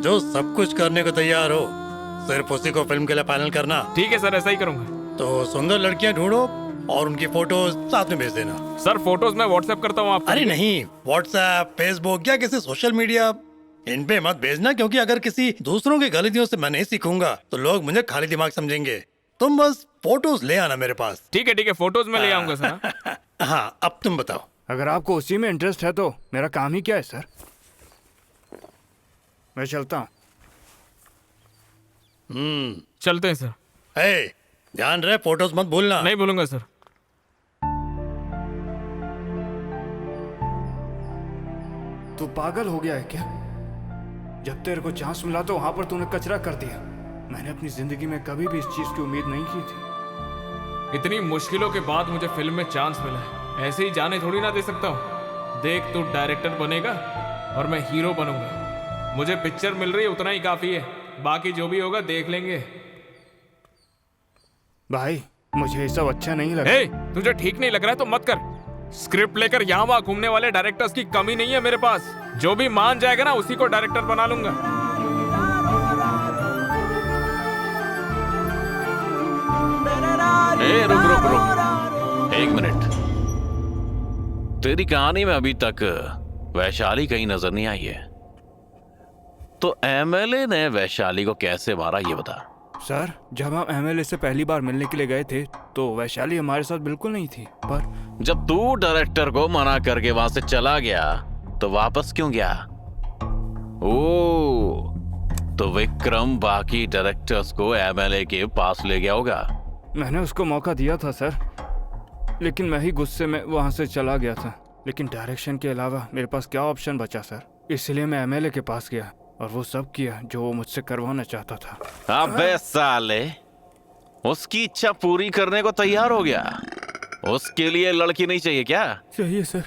जो सब कुछ करने को तैयार हो, सिर्फ उसी को फिल्म के लिए फाइनल करना। ठीक है सर, ऐसा ही करूंगा। तो सुंदर लड़कियां ढूंढो और उनकी फोटोज साथ में भेज देना। सर फोटोज मैं व्हाट्सएप करता हूँ आपको। अरे नहीं, व्हाट्सएप, फेसबुक या किसी सोशल मीडिया इन पे मत भेजना, क्योंकि अगर किसी दूसरों की गलतियों से मैं नहीं सीखूंगा तो लोग मुझे खाली दिमाग समझेंगे। तुम बस फोटोज ले आना मेरे पास। ठीक है, फोटोज में ले आऊंगा सर। हाँ अब तुम बताओ। अगर आपको उसी में इंटरेस्ट है तो मेरा काम ही क्या है सर। मैं चलता हूँ। चलते हैं सर। ध्यान रहे, फोटोज मत भूलना। नहीं भूलूंगा सर। तू पागल हो गया है क्या? जब तेरे को चांस मिला तो वहां पर तूने कचरा कर दिया। मैंने अपनी जिंदगी में कभी भी इस चीज की उम्मीद नहीं की थी। इतनी मुश्किलों के बाद मुझे फिल्म में चांस मिला है, ऐसे ही जाने थोड़ी ना दे सकता हूँ। देख तू डायरेक्टर बनेगा और मैं हीरो बनूंगा। मुझे पिक्चर मिल रही है उतना ही काफी है, बाकी जो भी होगा देख लेंगे। भाई मुझे ये सब अच्छा नहीं लगा। तुझे ठीक नहीं लग रहा है तो मत कर। स्क्रिप्ट लेकर यहाँ वहाँ घूमने वाले डायरेक्टर्स की कमी नहीं है मेरे पास। जो भी मान जाएगा ना उसी को डायरेक्टर बना लूंगा। रुक रुक रुक, एक मिनट। तेरी कहानी में अभी तक वैशाली कहीं नजर नहीं आई है, तो एमएलए ने वैशाली को कैसे मारा ये बता। सर, जब हम एमएलए से पहली बार मिलने के लिए गए थे तो वैशाली हमारे साथ बिल्कुल नहीं थी, पर जब तू डायरेक्टर को मना करके वहां से चला गया तो वापस क्यों गया? ओ, तो विक्रम बाकी डायरेक्टर्स को एमएलए के पास ले गया होगा। मैंने उसको मौका दिया था सर, लेकिन मैं ही गुस्से में वहां से चला गया था। लेकिन डायरेक्शन के अलावा मेरे पास क्या ऑप्शन बचा सर, इसलिए मैं एमएलए के पास गया और वो सब किया जो वो मुझसे करवाना चाहता था। अबे साले, उसकी इच्छा पूरी करने को तैयार हो गया? उसके लिए लड़की नहीं चाहिए क्या? चाहिए सर।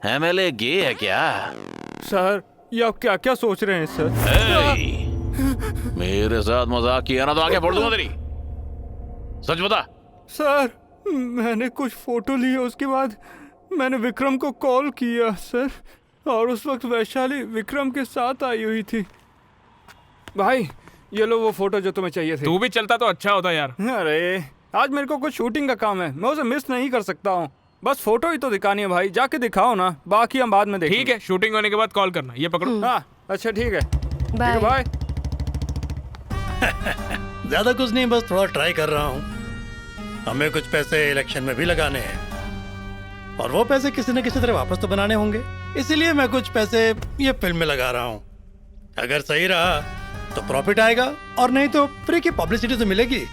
एमएलए गे है क्या? सर, ये आप क्या क्या सोच रहे हैं सर? मेरे साथ मजाक किया ना तो आगे बढ़ दूंगा तेरी। सच बता। सर, मैंने कुछ फोटो लिए, उसके बाद मैंने विक्रम को कॉल किया सर, और उस वक्त वैशाली विक्रम के साथ आई हुई थी। भाई, ये लो वो फोटो जो तुम्हें चाहिए थे। तू भी चलता तो अच्छा होता यार। अरे, आज मेरे को कुछ शूटिंग का काम है, मैं उसे मिस नहीं कर सकता हूँ। बस फोटो ही तो दिखानी है भाई, जाके दिखाओ ना, बाकी हम बाद में देखेंगे। ठीक है, शूटिंग होने के बाद कॉल करना। ये पकड़ो। हाँ, अच्छा ठीक है। Bye bye. ज्यादा कुछ नहीं, बस थोड़ा ट्राई कर रहा हूँ। हमें कुछ पैसे इलेक्शन में भी लगाने हैं, और वो पैसे किसी न किसी तरह वापस तो बनाने होंगे, इसीलिए मैं कुछ पैसे ये फिल्म में लगा रहा हूँ। अगर सही रहा तो प्रॉफिट आएगा, और नहीं तो फ्री की पब्लिसिटी तो मिलेगी।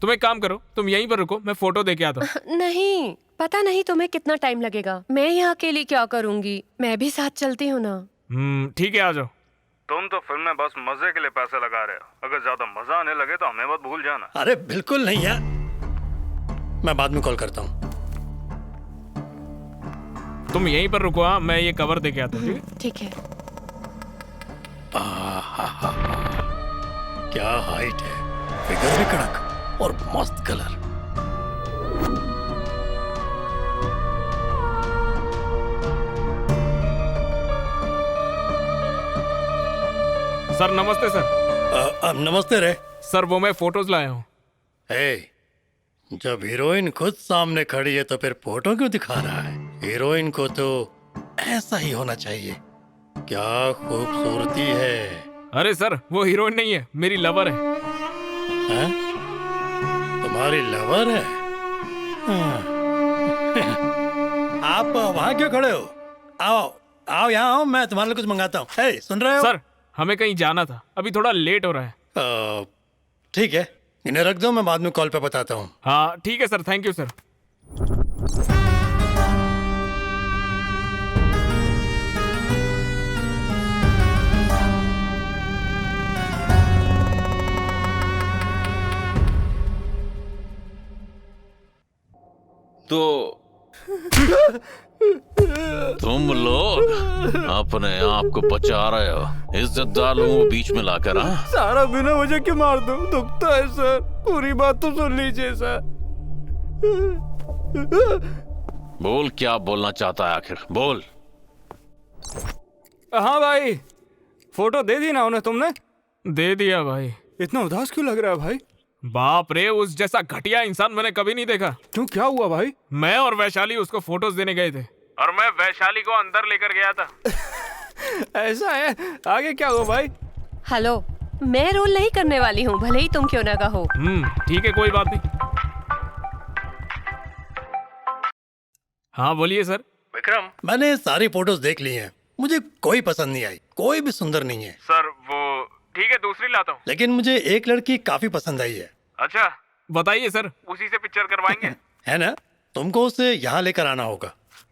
तुम एक काम करो, तुम यहीं पर रुको, मैं फोटो दे के आता हूँ। नहीं, पता नहीं तुम्हें कितना टाइम लगेगा। मैं यहाँ अकेली क्या करूँगी, मैं भी साथ चलती हूँ ना। ठीक है, आ जाओ। तुम तो फिल्म में बस मजे के लिए पैसे लगा रहे हो, अगर ज्यादा मजा आने लगे तो हमें मत भूल जाना। अरे बिल्कुल नहीं यार, मैं बाद में कॉल करता हूँ। तुम यहीं पर रुको। हाँ, मैं ये कवर दे के आता हूँ। ठीक है। क्या हाइट है, फिगर भी कड़क और मस्त कलर। सर नमस्ते सर। नमस्ते रे। सर वो मैं फोटोज लाया हूँ। जब हीरोइन खुद सामने खड़ी है तो फिर फोटो क्यों दिखा रहा है? हीरोइन को तो ऐसा ही होना चाहिए। क्या खूबसूरती है। अरे सर, वो हीरोइन नहीं है, मेरी लवर है। हैं? तुम्हारी लवर है? आप वहाँ क्यों खड़े हो? आओ आओ, यहाँ आओ, मैं तुम्हारे लिए कुछ मंगाता हूँ। सुन रहे हो? सर, हमें कहीं जाना था, अभी थोड़ा लेट हो रहा है। ठीक है, इन्हें रख दो, मैं बाद में कॉल पे बताता हूँ। हाँ ठीक है सर, थैंक यू सर। तो तुम लोग अपने आप को बचा रहे हो, इज्जतदार लोगों को बीच में लाकर। हाँ, सारा बिना वजह क्यों मार दो? दुखता है सर, पूरी बात तो सुन लीजिए सर। बोल, क्या बोलना चाहता है आखिर, बोल। हाँ भाई, फोटो दे दी ना उन्हें तुमने? दे दिया भाई। इतना उदास क्यों लग रहा है भाई? बाप रे, उस जैसा घटिया इंसान मैंने कभी नहीं देखा। क्यों, क्या हुआ भाई? मैं और वैशाली उसको फोटोज देने गए थे, और मैं वैशाली को अंदर लेकर गया था। ऐसा है, आगे क्या हुआ भाई? हेलो, मैं रोल नहीं करने वाली हूँ, भले ही तुम क्यों ना कहो। ठीक है, कोई बात नहीं। हाँ बोलिए सर। विक्रम, मैंने सारी फोटोज देख ली हैं, मुझे कोई पसंद नहीं आई, कोई भी सुंदर नहीं है। सर वो ठीक है, दूसरी लाता हूँ। लेकिन मुझे एक लड़की काफी पसंद आई है। अच्छा बताइए सर, उसी से पिक्चर करवाएंगे? है ना? तुमको उसे यहाँ लेकर आना होगा।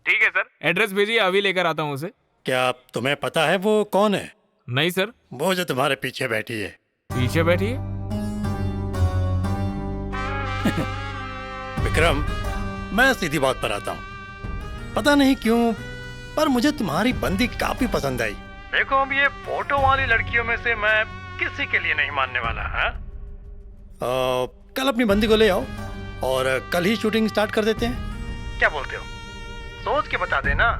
ठीक है सर, एड्रेस भेजिए, अभी लेकर आता हूँ उसे। क्या तुम्हें पता है वो कौन है? नहीं सर। वो जो तुम्हारे पीछे बैठी है। पीछे बैठी है? विक्रम, मैं सीधी बात पर आता हूँ। पता नहीं क्यों, पर मुझे तुम्हारी बंदी काफी पसंद आई। देखो, अब ये फोटो वाली लड़कियों में से मैं किसी के लिए नहीं मानने वाला। हाँ, कल अपनी बंदी को ले आओ और कल ही शूटिंग स्टार्ट कर देते हैं। क्या बोलते हो? सोच के बता देना।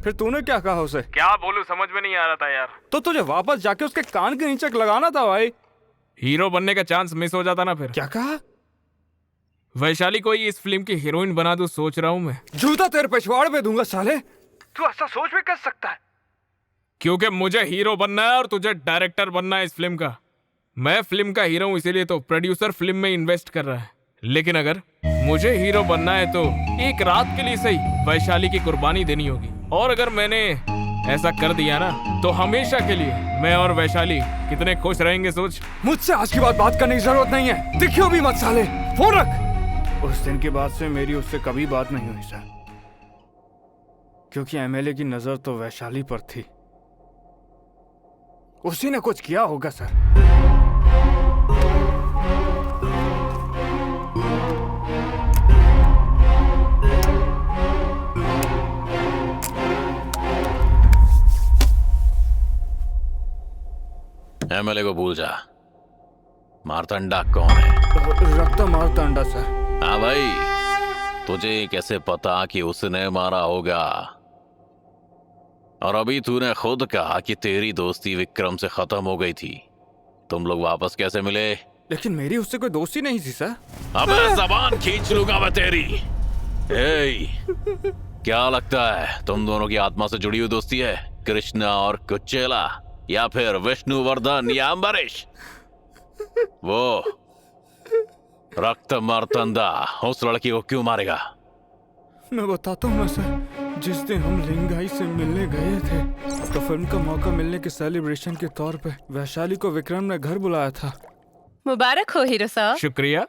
फिर तूने क्या कहा उसे? क्या बोलूं, समझ में नहीं आ रहा था यार। तो तुझे वापस जाके उसके कान के नीचे लगाना था भाई। हीरो बनने का चांस मिस हो जाता ना फिर। क्या कहा? वैशाली को ही इस फिल्म की हीरोइन बना दूं सोच रहा हूँ मैं। जूता तेरे पिछवाड़ पे दूंगा साले। तू ऐसा सोच भी कर सकता है? क्योंकि मुझे हीरो बनना है और तुझे डायरेक्टर बनना है इस फिल्म का। मैं फिल्म का हीरो हूँ, इसीलिए तो प्रोड्यूसर फिल्म में इन्वेस्ट कर रहा है। लेकिन अगर मुझे हीरो बनना है तो एक रात के लिए सही वैशाली की कुर्बानी देनी होगी। और अगर मैंने ऐसा कर दिया ना तो हमेशा के लिए मैं और वैशाली कितने खुश रहेंगे सोच। मुझसे आज की बात करने की जरूरत नहीं है। दिखियो भी मत साले, फोन रख। उस दिन के बाद से मेरी उससे कभी बात नहीं हुई सर, क्योंकि एमएलए की नजर तो वैशाली पर थी। उसी ने कुछ किया होगा सर। एमएलए को भूल जा। मार्तंडा कौन है? रक्त मार्तंडा सर। हाँ भाई, तुझे कैसे पता कि उसने मारा होगा? और अभी तूने खुद कहा कि तेरी दोस्ती विक्रम से खत्म हो गई थी। तुम लोग वापस कैसे मिले? लेकिन मेरी उससे कोई दोस्ती नहीं थी सर। अबे जबान खींच लूंगा मैं तेरी। क्या लगता है तुम दोनों की आत्मा से जुड़ी हुई दोस्ती है? कृष्णा और कुचेला, या फिर विष्णुवर्धन या अम्बरीश? वो रक्त मार्तंडा उस लड़की को क्यों मारेगा? मैं बताता हूँ ना सर। जिस दिन हम लिंगाई से मिलने गए थे तो फिल्म का मौका मिलने के सेलिब्रेशन के तौर पे वैशाली को विक्रम ने घर बुलाया था। मुबारक हो हीरो साहब। शुक्रिया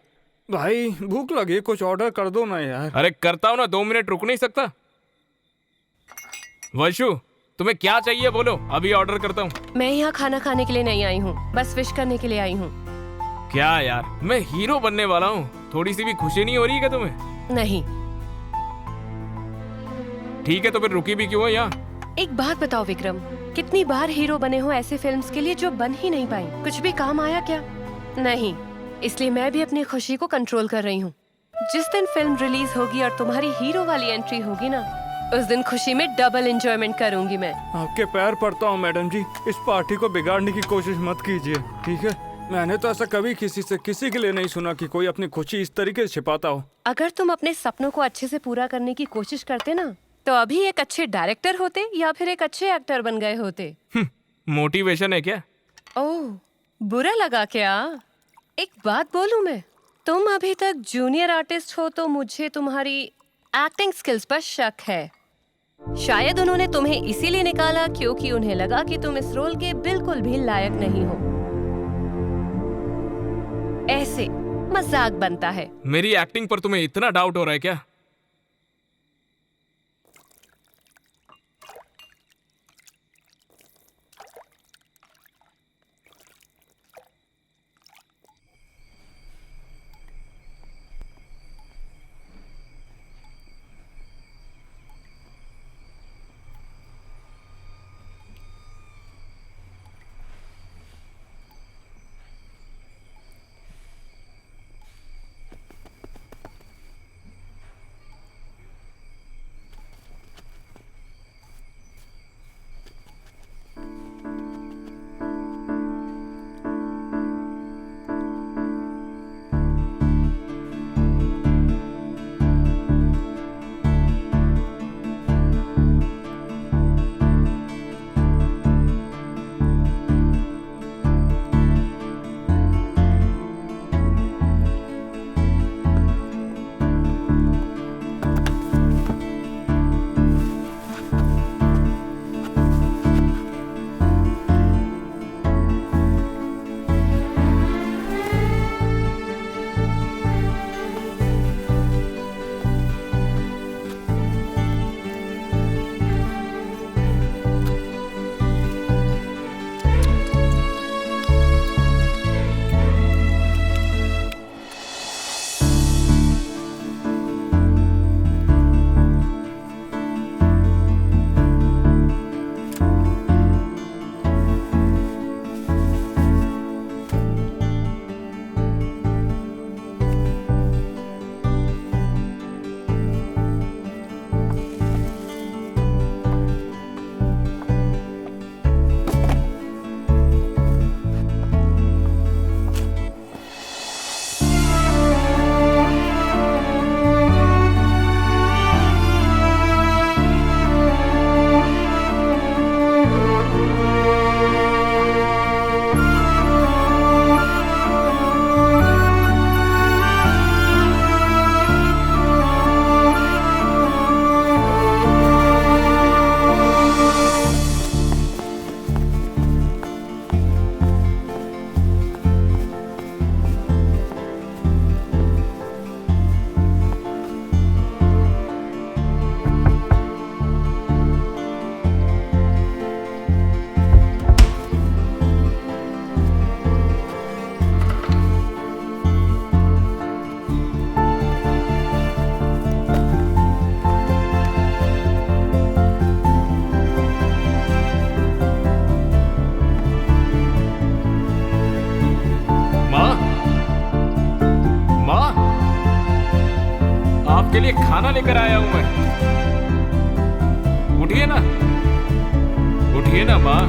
भाई, भूख लगी, कुछ ऑर्डर कर दो ना यार। अरे करता हूँ ना, 2 मिनट रुक नहीं सकता? वैशु, तुम्हें क्या चाहिए बोलो, अभी ऑर्डर करता हूँ। मैं यहाँ खाना खाने के लिए नहीं आई हूँ, बस विश करने के लिए आई हूँ। क्या यार, मैं हीरो बनने वाला हूँ, थोड़ी सी भी खुशी नहीं हो रही है क्या तुम्हें? नहीं। ठीक है तो फिर रुकी भी क्यों हो यहाँ? एक बात बताओ विक्रम, कितनी बार हीरो बने हो ऐसे फिल्म्स के लिए जो बन ही नहीं पाई? कुछ भी काम आया क्या? नहीं, इसलिए मैं भी अपनी खुशी को कंट्रोल कर रही हूँ। जिस दिन फिल्म रिलीज होगी और तुम्हारी हीरो वाली एंट्री होगी ना, उस दिन खुशी में डबल एंजॉयमेंट करूंगी मैं। आपके पैर पड़ता हूँ मैडम जी, इस पार्टी को बिगाड़ने की कोशिश मत कीजिए, ठीक है? मैंने तो ऐसा कभी किसी से किसी के लिए नहीं सुना कि कोई अपनी खुशी इस तरीके से छिपाता हो। अगर तुम अपने सपनों को अच्छे से पूरा करने की कोशिश करते ना, तो अभी एक अच्छे डायरेक्टर होते या फिर एक अच्छे एक्टर बन गए होते। मोटिवेशन है क्या? ओह, बुरा लगा क्या? एक बात बोलूं मैं, तुम अभी तक जूनियर आर्टिस्ट हो तो मुझे तुम्हारी एक्टिंग स्किल्स पर शक है। शायद उन्होंने तुम्हें इसीलिए निकाला क्योंकि उन्हें लगा कि तुम इस रोल के बिल्कुल भी लायक नहीं हो। ऐसे मजाक बनता है। मेरी एक्टिंग पर तुम्हें इतना डाउट हो रहा है क्या? लिए खाना लेकर आया हूं मैं। उठिए ना माँ।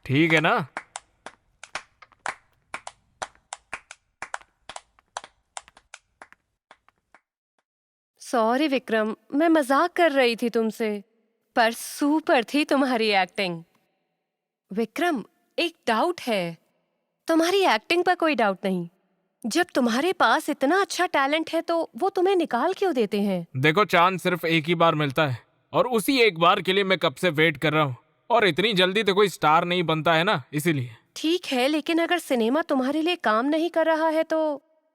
ठीक है ना? सॉरी विक्रम, मैं मजाक कर रही थी तुमसे, पर सुपर थी तुम्हारी एक्टिंग। विक्रम, एक डाउट है। तुम्हारी एक्टिंग पर कोई डाउट नहीं। जब तुम्हारे पास इतना अच्छा टैलेंट है तो वो तुम्हें निकाल क्यों देते हैं? देखो, चांस सिर्फ एक ही बार मिलता है और उसी एक बार के लिए मैं कब से वेट कर रहा हूँ। और इतनी जल्दी तो कोई स्टार नहीं बनता है ना, इसीलिए। ठीक है, लेकिन अगर सिनेमा तुम्हारे लिए काम नहीं कर रहा है तो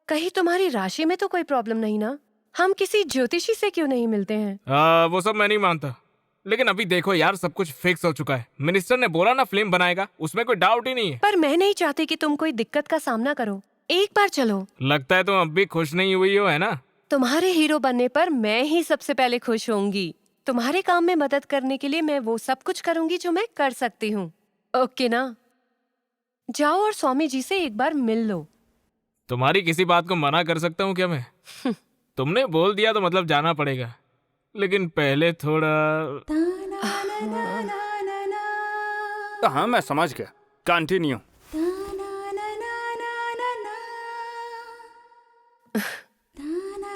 कहीं तुम्हारी राशि में तो कोई प्रॉब्लम नहीं ना? हम किसी ज्योतिषी से क्यों नहीं मिलते हैं? वो सब मैं नहीं मानता। लेकिन अभी देखो यार, सब कुछ फिक्स हो चुका है। मिनिस्टर ने बोला ना फिल्म बनाएगा, उसमें कोई डाउट ही नहीं है। पर मैं नहीं चाहती कि तुम कोई दिक्कत का सामना करो। एक बार चलो। लगता है तुम अब भी खुश नहीं हुई हो, है ना? तुम्हारे हीरो बनने पर मैं ही सबसे पहले खुश होंगी। तुम्हारे काम में मदद करने के लिए मैं वो सब कुछ करूंगी जो मैं कर सकती हूँ। ओके ना? जाओ और स्वामी जी से एक बार मिल लो। तुम्हारी किसी बात को मना कर सकता हूँ क्या मैं? तुमने बोल दिया तो मतलब जाना पड़ेगा। लेकिन पहले थोड़ा। हाँ, मैं समझ गया। कंटिन्यू।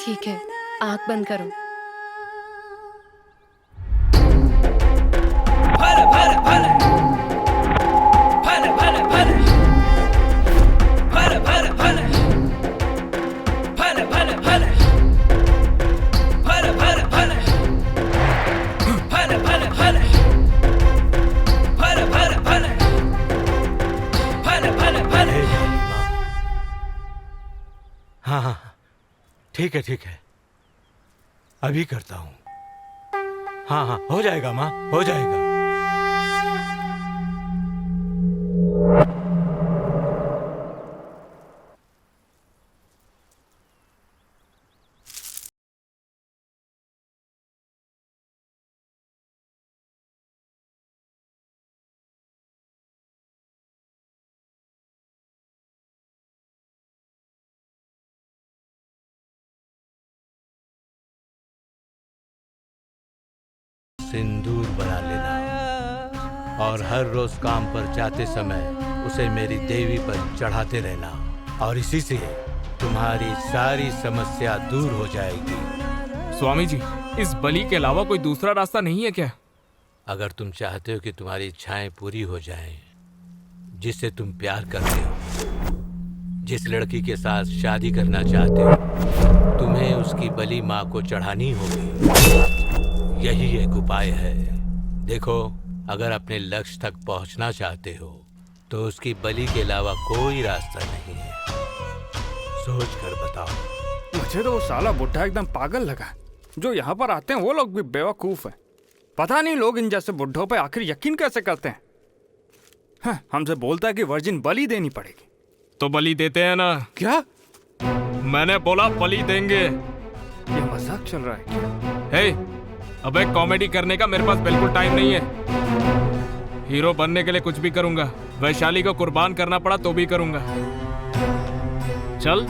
ठीक है, आंख बंद करो। हाँ, ठीक है, अभी करता हूँ। हाँ, हो जाएगा माँ, हो जाएगा। सिंदूर बना लेना और हर रोज काम पर जाते समय उसे मेरी देवी पर चढ़ाते रहना, और इसी से तुम्हारी सारी समस्या दूर हो जाएगी। स्वामी जी, इस बलि के अलावा कोई दूसरा रास्ता नहीं है क्या? अगर तुम चाहते हो कि तुम्हारी इच्छाएं पूरी हो जाएं, जिससे तुम प्यार करते हो, जिस लड़की के साथ शादी करना चाहते हो, तुम्हें उसकी बलि माँ को चढ़ानी होगी। यही एक उपाय है। देखो, अगर अपने लक्ष्य तक पहुंचना चाहते हो तो उसकी बलि के अलावा कोई रास्ता नहीं है। सोच कर बताओ। मुझे तो वो साला बुढ़ा एकदम पागल लगा। जो यहाँ पर आते हैं वो लोग भी बेवकूफ हैं। पता नहीं लोग इन जैसे बुढ़ों पे आखिर यकीन कैसे करते हैं। हाँ, हमसे बोलता है कि वर्जिन बलि देनी पड़ेगी। तो बलि देते हैं ना। क्या? मैंने बोला बलि देंगे। ये मजाक चल रहा है क्या? हे, अबे कॉमेडी करने का मेरे पास बिल्कुल टाइम नहीं है। हीरो बनने के लिए कुछ भी करूंगा। वैशाली को कुर्बान करना पड़ा तो भी करूंगा। चल।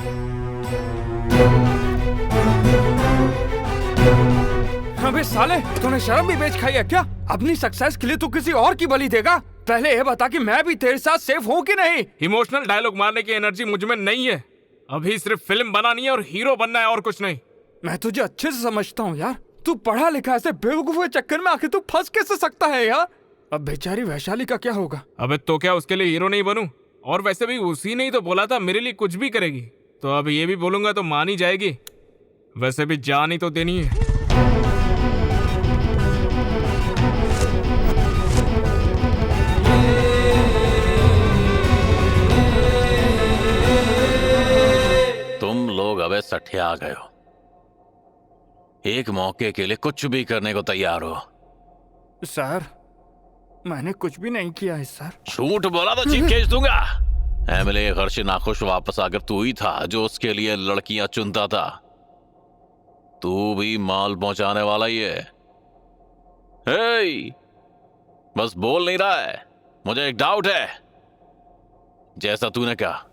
अबे साले, तूने शर्म भी बेच खाई है क्या? अपनी सक्सेस के लिए तू किसी और की बलि देगा? पहले ये बता कि मैं भी तेरे साथ सेफ हूँ कि नहीं? इमोशनल डायलॉग मारने की एनर्जी मुझ में नहीं है। अभी सिर्फ फिल्म बनानी है और हीरो बनना है, और कुछ नहीं। मैं तुझे अच्छे से समझता हूँ यार। तू पढ़ा लिखा, ऐसे बेवकूफ के चक्कर में आखिर तू फंस कैसे सकता है यार? अब बेचारी वैशाली का क्या होगा? अबे तो क्या उसके लिए हीरो नहीं बनूं? और वैसे भी उसी ने ही तो बोला था मेरे लिए कुछ भी करेगी, तो अब ये भी बोलूंगा तो मान ही जाएगी। वैसे भी जान ही तो देनी है। तुम लोग अबे सठे आ गए हो। एक मौके के लिए कुछ भी करने को तैयार हो। सर, मैंने कुछ भी नहीं किया है सर। झूठ बोला तो चीख खींच दूंगा। एमएलए हर्षी नाखुश वापस आकर तू ही था जो उसके लिए लड़कियां चुनता था। तू भी माल पहुंचाने वाला ही है। हे, बस बोल नहीं रहा है। मुझे एक डाउट है। जैसा तूने कहा,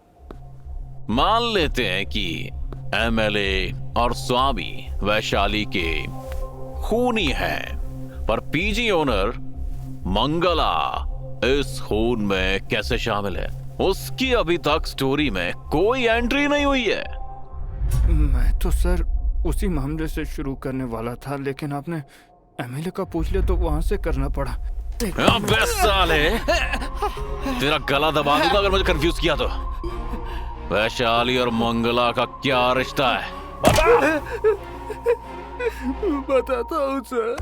मान लेते हैं कि एमएलए और स्वामी वैशाली के खूनी हैं, पर पीजी ओनर मंगला इस खून में कैसे शामिल है? उसकी अभी तक स्टोरी में कोई एंट्री नहीं हुई है। मैं तो सर उसी मामले से शुरू करने वाला था, लेकिन आपने एमएलए का पूछ लिया तो वहां से करना पड़ा। अबे साले, तेरा गला दबा दूंगा अगर मुझे कंफ्यूज किया तो। वैशाली और मंगला का क्या रिश्ता है? बताता हूँ सर।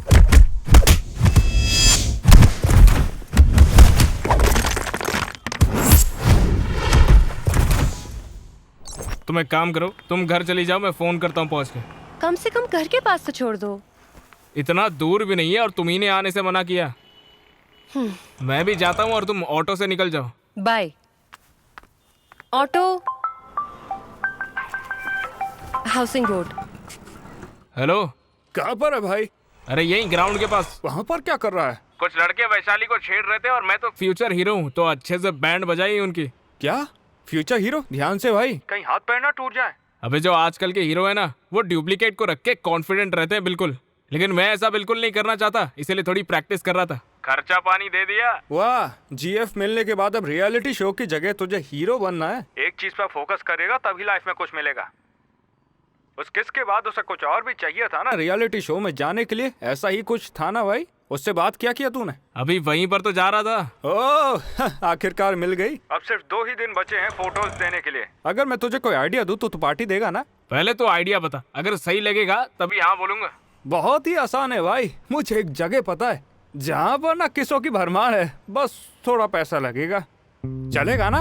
तुम एक काम करो, तुम घर चली जाओ, मैं फोन करता हूँ पहुँच के। कम से कम घर के पास तो छोड़ दो। इतना दूर भी नहीं है और तुम ही ने आने से मना किया। मैं भी जाता हूँ और तुम ऑटो से निकल जाओ। Bye. Auto housing road. Hello, कहाँ पर है भाई? अरे यही ग्राउंड के पास। वहाँ पर क्या कर रहा है? कुछ लड़के वैशाली को छेड़ रहे थे और मैं तो फ्यूचर हीरो हूँ, तो अच्छे से बैंड बजाई उनकी। क्या फ्यूचर हीरो? ध्यान से भाई, कहीं हाथ पैर ना टूट जाए। अबे जो आजकल के हीरो है ना, वो डुप्लीकेट को रख के कॉन्फिडेंट रहते हैं बिल्कुल, लेकिन मैं ऐसा बिल्कुल नहीं करना चाहता, इसीलिए थोड़ी प्रैक्टिस कर रहा था। खर्चा पानी दे दिया। वाह, जीएफ मिलने के बाद अब रियलिटी शो की जगह तुझे हीरो बनना है। एक चीज पर फोकस करेगा तभी लाइफ में कुछ मिलेगा। उस किस के बाद उसे कुछ और भी चाहिए था ना। रियलिटी शो में जाने के लिए ऐसा ही कुछ था ना भाई। उससे बात क्या किया तूने? अभी वहीं पर तो जा रहा था। ओह, आखिरकार मिल गई। अब सिर्फ 2 ही दिन बचे हैं फोटोज देने के लिए। अगर मैं तुझे कोई आइडिया दूं तो तू पार्टी देगा ना? पहले तो आइडिया बता, अगर सही लगेगा तभी हाँ बोलूंगा। बहुत ही आसान है भाई, मुझे एक जगह पता है जहाँ पर ना किसों की भरमार है, बस थोड़ा पैसा लगेगा। चलेगा ना?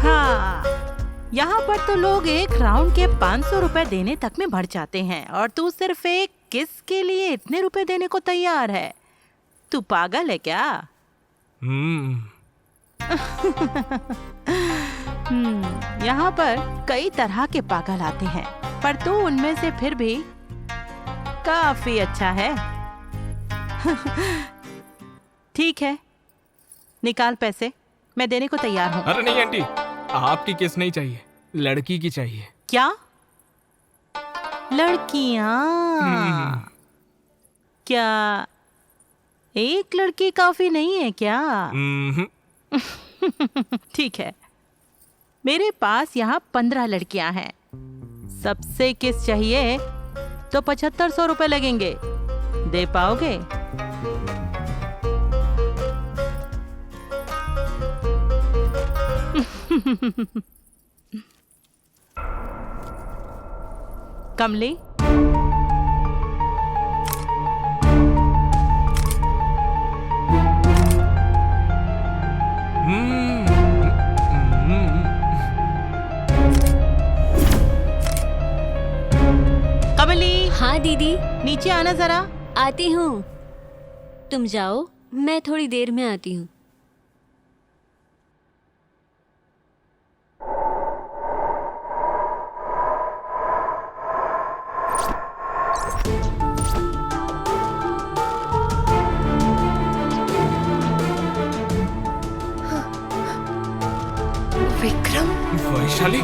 हाँ, यहाँ पर तो लोग एक राउंड के 500 रुपए देने तक में बढ़ जाते हैं और तू सिर्फ एक किस के लिए इतने रुपए देने को तैयार है? तू पागल है क्या? यहाँ पर कई तरह के पागल आते हैं, पर तू उनमें से फिर भी काफी अच्छा है। ठीक है, निकाल पैसे, मैं देने को तैयार हूँ। अरे नहीं आंटी, आपकी किस नहीं चाहिए, लड़की की चाहिए। क्या? लड़कियाँ? क्या एक लड़की काफी नहीं है क्या? ठीक है, मेरे पास यहाँ 15 लड़कियां हैं। सबसे किस चाहिए तो 7500 रुपए लगेंगे। दे पाओगे? कमली, कमली। हाँ दीदी, नीचे आना जरा। आती हूँ। तुम जाओ, मैं थोड़ी देर में आती हूँ। विक्रम। वैशाली,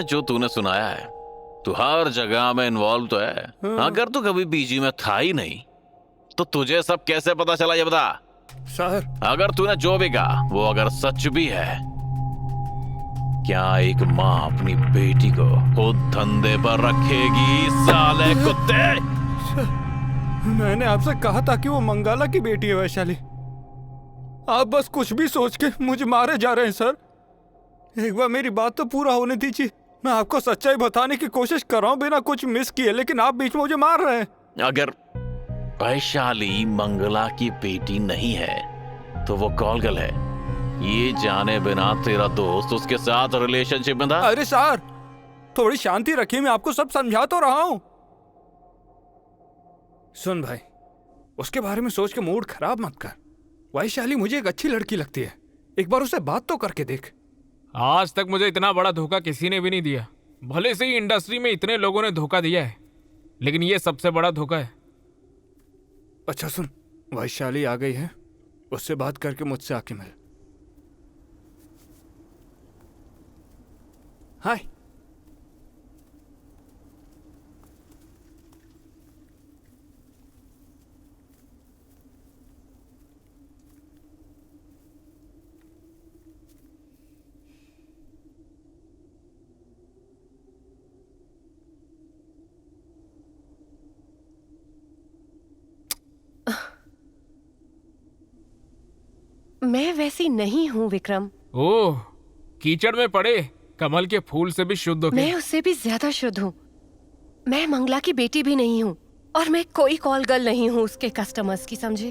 जो तूने सुनाया है, तू हर जगह में इन्वॉल्व तो है। अगर तू कभी पीजी में था ही नहीं तो तुझे सब कैसे पता चला, ये बता। सर, अगर तूने जो भी कहा वो अगर सच भी है, क्या एक माँ अपनी बेटी को खुद धंधे पर रखेगी, साले कुत्ते? मैंने आपसे कहा था कि वो मंगाला की बेटी है वैशाली। आप बस कुछ भी सोच के मुझे मारे जा रहे हैं सर। एक बार मेरी बात तो पूरा होने दीजिए। मैं आपको सच्चाई बताने की कोशिश कर रहा हूँ बिना कुछ मिस किए, लेकिन आप बीच में मुझे मार रहे हैं। अगर वैशाली मंगला की बेटी नहीं है तो वो कॉल गर्ल है, ये जाने बिना तेरा दोस्त उसके साथ रिलेशनशिप में था। अरे सर, थोड़ी शांति रखिए, मैं आपको सब समझा तो रहा हूँ। सुन भाई, उसके बारे में सोच के मूड खराब मत कर। वैशाली मुझे एक अच्छी लड़की लगती है, एक बार उससे बात तो करके देख। आज तक मुझे इतना बड़ा धोखा किसी ने भी नहीं दिया। भले से ही इंडस्ट्री में इतने लोगों ने धोखा दिया है, लेकिन ये सबसे बड़ा धोखा है। अच्छा सुन, वैशाली आ गई है, उससे बात करके मुझसे आके मिल। हाय। मैं वैसी नहीं हूँ विक्रम। ओह, कीचड़ में पड़े कमल के फूल से भी शुद्ध होके। मैं उससे भी ज्यादा शुद्ध हूँ। मैं मंगला की बेटी भी नहीं हूँ, और मैं कोई कॉल गर्ल नहीं हूँ उसके कस्टमर्स की, समझे?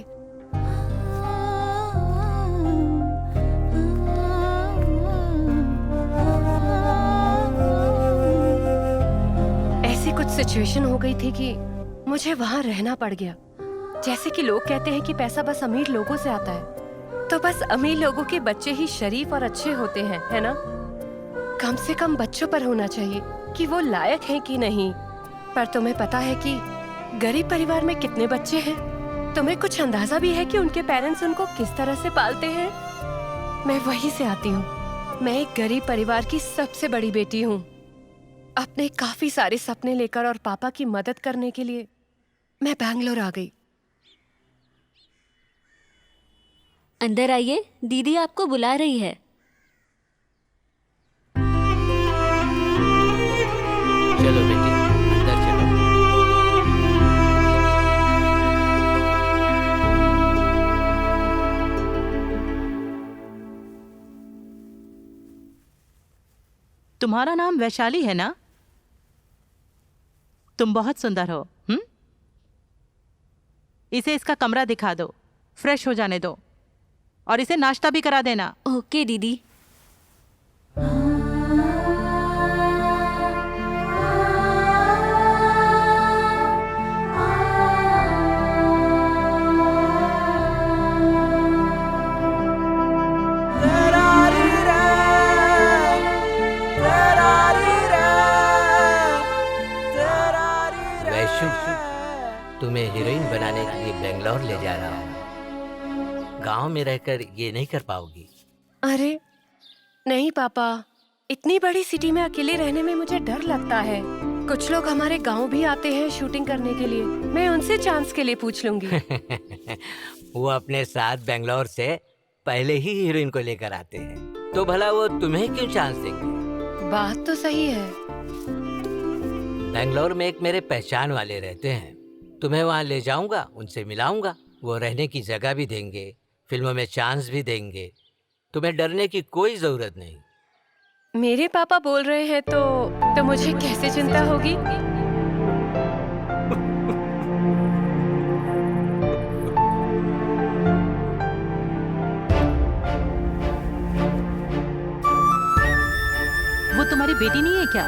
ऐसी कुछ सिचुएशन हो गई थी कि मुझे वहां रहना पड़ गया। जैसे कि लोग कहते हैं कि पैसा बस अमीर लोगों से आता है, तो बस अमीर लोगों के बच्चे ही शरीफ और अच्छे होते हैं, है ना? कम से कम बच्चों पर होना चाहिए कि वो लायक हैं कि नहीं। पर तुम्हें पता है कि गरीब परिवार में कितने बच्चे हैं? तुम्हें कुछ अंदाजा भी है कि उनके पेरेंट्स उनको किस तरह से पालते हैं? मैं वहीं से आती हूँ। मैं एक गरीब परिवार की सबसे बड़ी बेटी हूँ। अपने काफी सारे सपने लेकर और पापा की मदद करने के लिए मैं बैंगलोर आ गई। अंदर आइए, दीदी आपको बुला रही है। चलो बेटी, अंदर चलो। तुम्हारा नाम वैशाली है ना? तुम बहुत सुंदर हो। इसे इसका कमरा दिखा दो, फ्रेश हो जाने दो, और इसे नाश्ता भी करा देना। ओके दीदी। वैशु, तुम्हें हीरोइन बनाने के लिए बेंगलोर ले जा रहा हूँ। गांव में रहकर ये नहीं कर पाओगी। अरे नहीं पापा, इतनी बड़ी सिटी में अकेले रहने में मुझे डर लगता है। कुछ लोग हमारे गांव भी आते हैं शूटिंग करने के लिए। मैं उनसे चांस के लिए पूछ लूंगी। वो अपने साथ बेंगलोर से पहले ही हीरोइन को लेकर आते हैं, तो भला वो तुम्हें क्यों चांस देंगे? बात तो सही है। बेंगलोर में एक मेरे पहचान वाले रहते हैं, तुम्हें वहाँ ले जाऊंगा, उनसे मिलाऊंगा। वो रहने की जगह भी देंगे, फिल्मों में चांस भी देंगे। तुम्हें डरने की कोई जरूरत नहीं। मेरे पापा बोल रहे हैं तो मुझे कैसे चिंता होगी? वो तुम्हारी बेटी नहीं है क्या?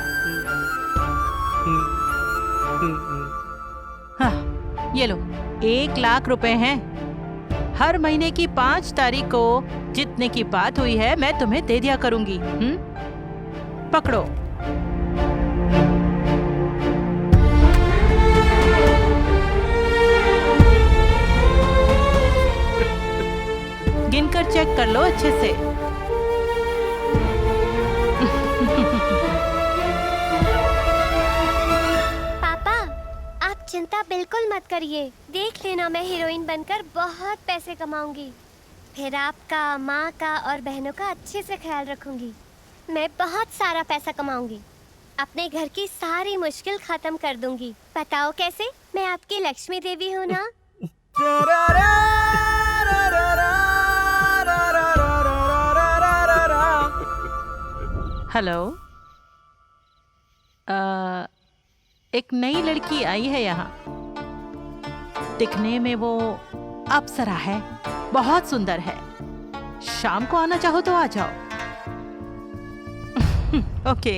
हाँ, ये लो, 1 लाख रुपए हैं। हर महीने की 5 तारीख को जितने की बात हुई है मैं तुम्हें दे दिया करूंगी। पकड़ो। गिनकर चेक कर लो अच्छे से। चिंता बिल्कुल मत करिए। देख लेना, मैं हीरोइन बनकर बहुत पैसे कमाऊंगी। फिर आपका, माँ का और बहनों का अच्छे से ख्याल रखूंगी। मैं बहुत सारा पैसा कमाऊंगी। अपने घर की सारी मुश्किल खत्म कर दूंगी। बताओ कैसे? मैं आपकी लक्ष्मी देवी हूँ ना। हेलो, एक नई लड़की आई है यहाँ। दिखने में वो अप्सरा है, बहुत सुंदर है। शाम को आना चाहो तो आ जाओ। ओके।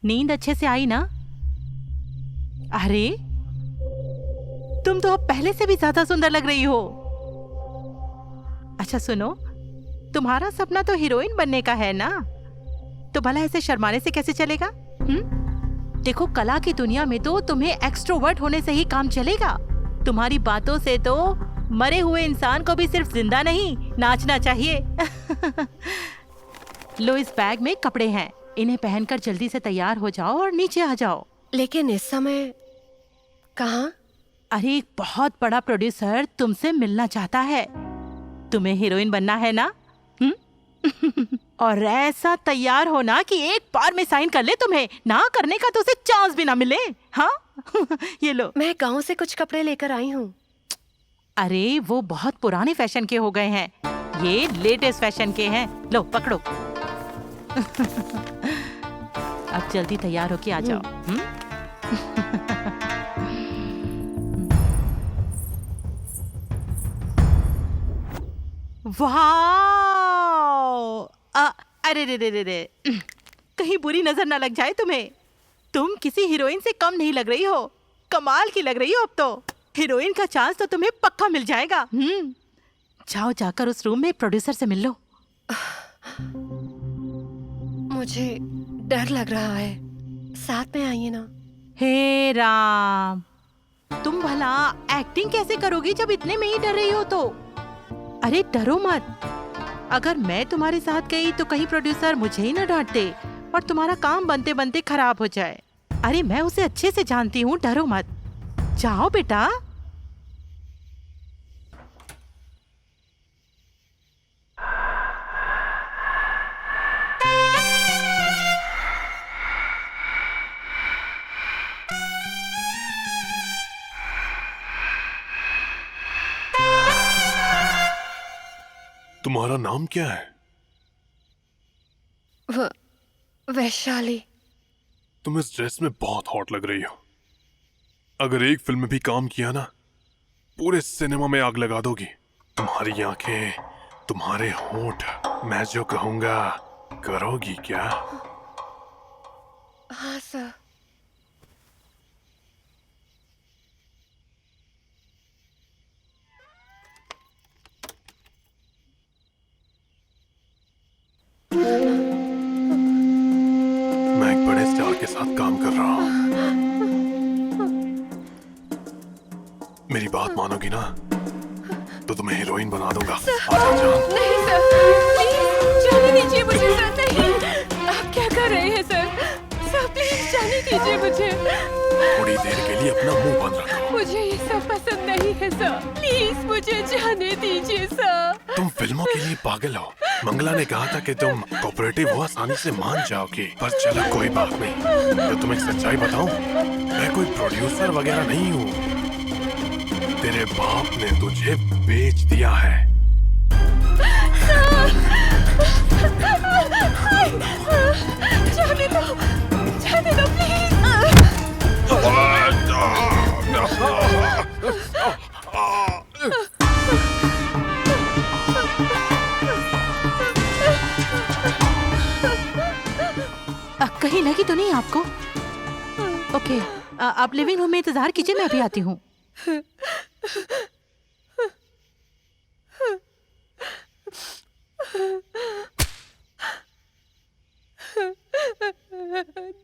नींद अच्छे से आई ना? अरे, तुम तो अब पहले से भी ज्यादा सुंदर लग रही हो। अच्छा सुनो, तुम्हारा सपना तो हीरोइन बनने का है ना, तो भला ऐसे शर्माने से कैसे चलेगा? देखो, कला की दुनिया में तो तुम्हें एक्सट्रोवर्ट होने से ही काम चलेगा। तुम्हारी बातों से तो मरे हुए इंसान को भी सिर्फ जिंदा नहीं, नाचना चाहिए। लो, इस बैग में कपड़े हैं, इन्हें पहनकर जल्दी से तैयार हो जाओ और नीचे आ जाओ। लेकिन इस समय कहाँ? अरे, एक बहुत बड़ा प्रोड्यूसर तुमसे मिलना चाहता है। तुम्हें हीरोइन बनना है ना? और ऐसा तैयार होना कि एक बार में साइन कर ले, तुम्हें ना करने का तो उसे चांस भी ना मिले। हाँ? ये लो। मैं गांव से कुछ कपड़े लेकर आई हूँ। अरे, वो बहुत पुराने फैशन के हो गए हैं, ये लेटेस्ट फैशन के हैं। लो, पकड़ो। अब जल्दी तैयार होके आ जाओ। वाह! अरे रे रे रे रे, कहीं बुरी नजर ना लग जाए तुम्हें। तुम किसी हीरोइन से कम नहीं लग रही हो, कमाल की लग रही हो। अब तो हीरोइन का चांस तो तुम्हें पक्का मिल जाएगा। जाओ, जाकर उस रूम में प्रोड्यूसर से मिल लो। मुझे डर लग रहा है, साथ में आइए ना। हे राम, तुम भला एक्टिंग कैसे करोगी जब इतने में ही डर रही हो तो? अरे डरो मत, अगर मैं तुम्हारे साथ गई तो कहीं प्रोड्यूसर मुझे ही न डांट दे और तुम्हारा काम बनते बनते खराब हो जाए। अरे मैं उसे अच्छे से जानती हूँ, डरो मत। जाओ बेटा। तुम्हारा नाम क्या है? वैशाली। तुम इस ड्रेस में बहुत हॉट लग रही हो। अगर एक फिल्म में भी काम किया ना, पूरे सिनेमा में आग लगा दोगी। तुम्हारी आंखें, तुम्हारे होंठ, मैं जो कहूंगा करोगी क्या? हाँ सर। मैं एक बड़े स्टार के साथ काम कर रहा हूँ। मेरी बात मानोगी ना तो तुम्हें हीरोइन बना दूंगा। आजा जान। नहीं सर, प्लीज जाने दीजिए मुझे सर। नहीं, आप क्या कर रहे हैं सर? सर प्लीज जाने दीजिए मुझे। थोड़ी देर के लिए अपना मुंह बंद रखो। मुझे ये सब पसंद नहीं है सर, प्लीज मुझे जाने दीजिए सर। तुम फिल्मों के लिए पागल हो। मंगला ने कहा था कि तुम कोऑपरेटिव हो, आसानी से मान जाओगे। पर चलो कोई बात नहीं। तो तुम्हें सच्चाई बताऊं, मैं कोई प्रोड्यूसर वगैरह नहीं हूँ। तेरे बाप ने तुझे बेच दिया है। जाने दो प्लीज। कहीं लगी तो नहीं आपको? ओके, आप लिविंग रूम में इंतजार कीजिए, मैं अभी आती हूँ।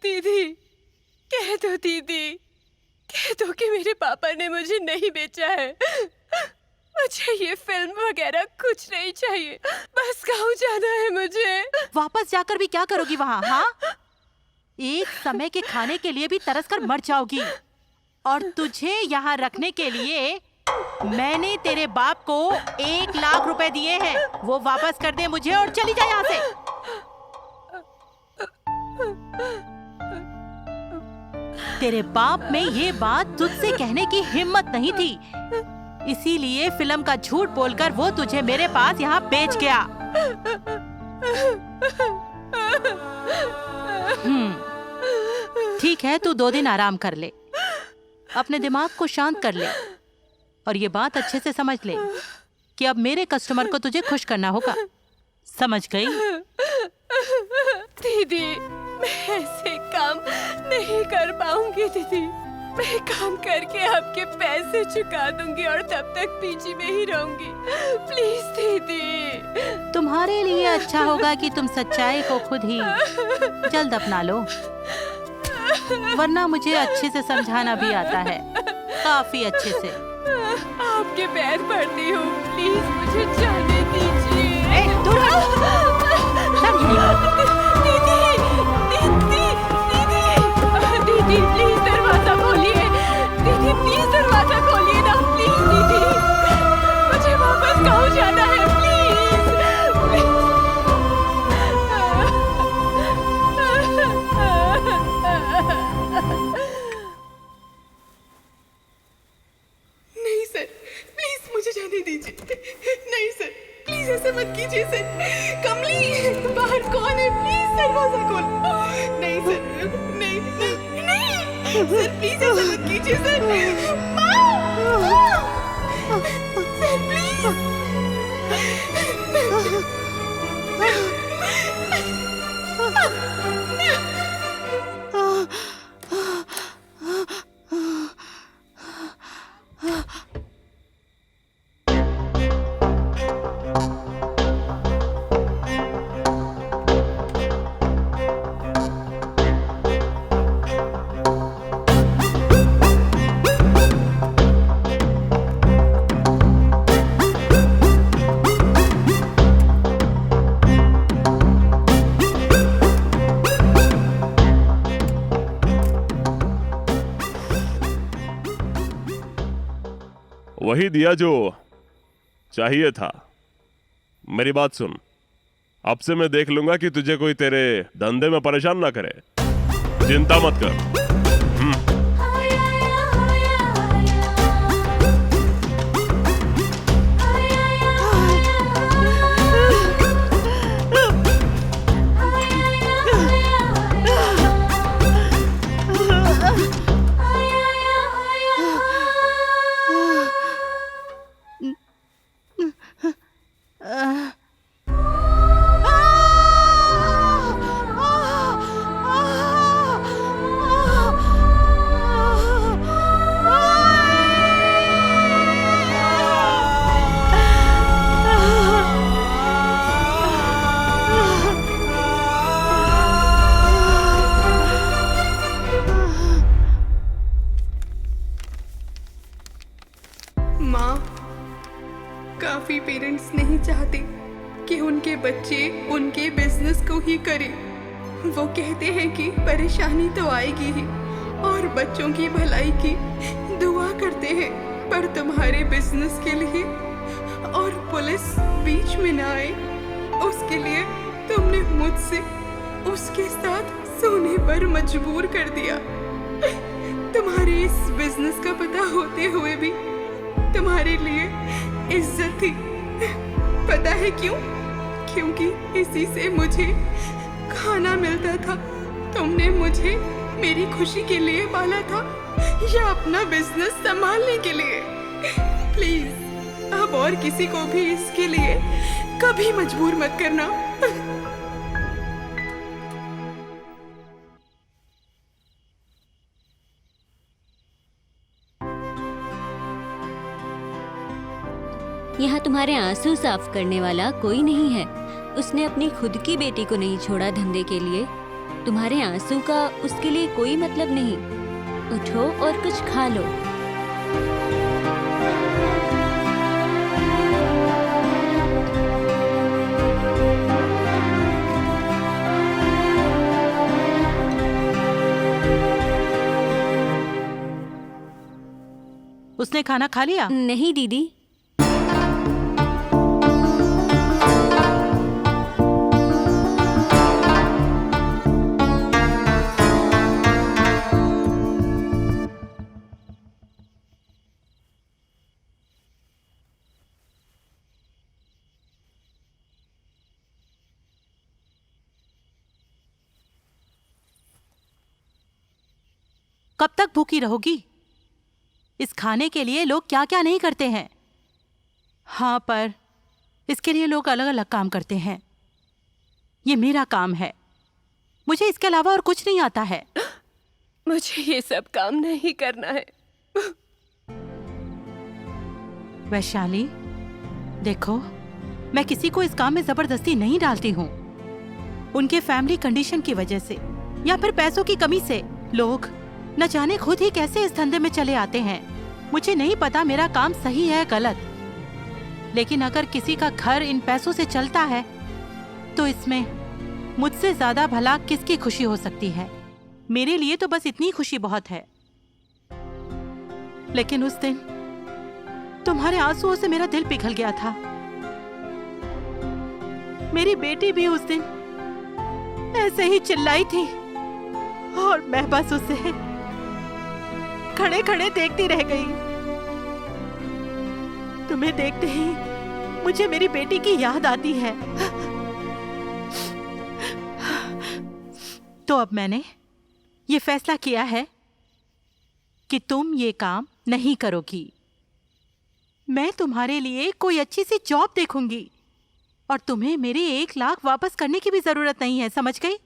दीदी, कह दो कि मेरे पापा ने मुझे नहीं बेचा है। मुझे ये फिल्म वगैरह कुछ नहीं चाहिए, बस गाँव जाना है मुझे। वापस जाकर भी क्या करोगी वहाँ? हाँ, एक समय के खाने के लिए भी तरस कर मर जाओगी। और तुझे यहाँ रखने के लिए मैंने तेरे बाप को 1 लाख रुपए दिए हैं। वो वापस कर दे मुझे और चली जा यहाँ से। तेरे बाप में ये बात तुझसे कहने की हिम्मत नहीं थी, इसीलिए फिल्म का झूठ बोलकर वो तुझे मेरे पास यहाँ बेच गया। ठीक है, तू 2 दिन आराम कर ले, अपने दिमाग को शांत कर ले और ये बात अच्छे से समझ ले कि अब मेरे कस्टमर को तुझे खुश करना होगा। समझ गई? दीदी, मैं ऐसे काम नहीं कर पाऊंगी दीदी। मैं काम करके आपके पैसे चुका दूंगी और तब तक पीजी में ही रहूंगी। प्लीज दीदी। तुम्हारे लिए अच्छा होगा कि तुम सच्चाई को खुद ही जल्द अपना लो, वरना मुझे अच्छे से समझाना भी आता है, काफी अच्छे से। आपके पैर पड़ती हूँ, प्लीज मुझे जाने दीजिए। दूर दीदी प्लीज दरवाजा खोलिए। दीदी प्लीज दरवाजा खोलिए ना, प्लीज दीदी। मुझे वापस गाँव जाना है, नहीं सर, प्लीज मुझे जाने दीजिए। नहीं सर, प्लीज ऐसे मत कीजिए सर। कमली, बाहर कौन है? प्लीज दरवाजा खोलो। नहीं सर, नहीं नहीं नहीं सर, प्लीज ऐसे मत कीजिए सर। Sir please. वही दिया जो चाहिए था। मेरी बात सुन, अब से मैं देख लूंगा कि तुझे कोई तेरे धंधे में परेशान ना करे। चिंता मत कर। काफी पेरेंट्स नहीं चाहते कि उनके बच्चे उनके बिजनेस को ही करें। वो कहते हैं कि परेशानी तो आएगी ही और बच्चों की भलाई की दुआ करते हैं, पर तुम्हारे बिजनेस के लिए और पुलिस बीच में ना आए उसके लिए तुमने मुझसे उसके साथ सोने पर मजबूर कर दिया। तुम्हारे इस बिजनेस का पता होते हुए भी तुम्हारे लिए इज्जत थी। पता है क्यों? क्योंकि इसी से मुझे खाना मिलता था। तुमने मुझे मेरी खुशी के लिए पाला था या अपना बिजनेस संभालने के लिए? प्लीज अब और किसी को भी इसके लिए कभी मजबूर मत करना। यहाँ तुम्हारे आंसू साफ करने वाला कोई नहीं है। उसने अपनी खुद की बेटी को नहीं छोड़ा धंधे के लिए। तुम्हारे आंसू का उसके लिए कोई मतलब नहीं। उठो और कुछ खा लो। तुमने खाना खा लिया? नहीं दीदी। कब तक भूखी रहोगी? इस खाने के लिए लोग क्या क्या नहीं करते हैं। हाँ, पर इसके लिए लोग अलग अलग काम करते हैं। ये मेरा काम है, मुझे इसके अलावा और कुछ नहीं आता है। मुझे ये सब काम नहीं करना है। वैशाली, देखो, मैं किसी को इस काम में जबरदस्ती नहीं डालती हूँ। उनके फैमिली कंडीशन की वजह से या फिर पैसों की कमी से लोग न जाने खुद ही कैसे इस धंधे में चले आते हैं। मुझे नहीं पता मेरा काम सही है गलत, लेकिन अगर किसी का घर इन पैसों से चलता है तो इसमें मुझसे ज्यादा भला किसकी खुशी हो सकती है। मेरे लिए तो बस इतनी खुशी बहुत है। लेकिन उस दिन तुम्हारे आंसुओं से मेरा दिल पिघल गया था। मेरी बेटी भी उस दिन ऐसे ही चिल्लाई थी और मैं बस उसे खड़े खड़े देखती रह गई। तुम्हें देखते ही मुझे मेरी बेटी की याद आती है। तो अब मैंने ये फैसला किया है कि तुम ये काम नहीं करोगी। मैं तुम्हारे लिए कोई अच्छी सी जॉब देखूंगी और तुम्हें मेरे 1 लाख वापस करने की भी जरूरत नहीं है, समझ गई?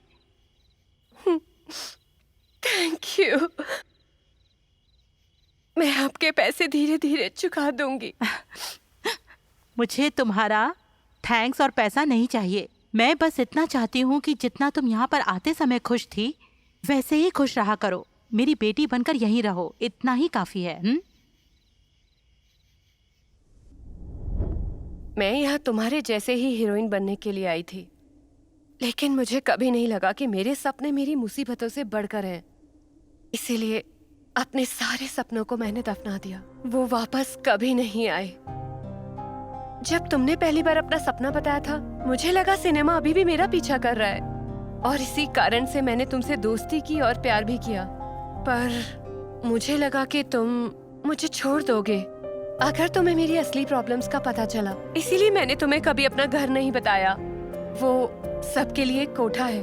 Thank you. मैं आपके पैसे धीरे धीरे चुका दूंगी। मुझे तुम्हारा थैंक्स और पैसा नहीं चाहिए। मैं बस इतना चाहती हूँ कि जितना तुम यहाँ पर आते समय खुश थी वैसे ही खुश रहा करो। मेरी बेटी बनकर यहीं रहो, इतना ही काफी है। मैं यहाँ तुम्हारे जैसे ही हीरोइन बनने के लिए आई थी, लेकिन मुझे कभी नहीं लगा कि मेरे सपने मेरी मुसीबतों से बढ़कर हैं। इसीलिए अपने सारे सपनों को मैंने दफना दिया। वो वापस कभी नहीं आए। जब तुमने पहली बार अपना सपना बताया था, मुझे लगा सिनेमा अभी भी मेरा पीछा कर रहा है और इसी कारण से मैंने तुमसे दोस्ती की और प्यार भी किया। पर मुझे लगा कि तुम मुझे छोड़ दोगे अगर तुम्हें मेरी असली प्रॉब्लम्स का पता चला। इसीलिए मैंने तुम्हें कभी अपना घर नहीं बताया। वो सबके लिए एक कोठा है,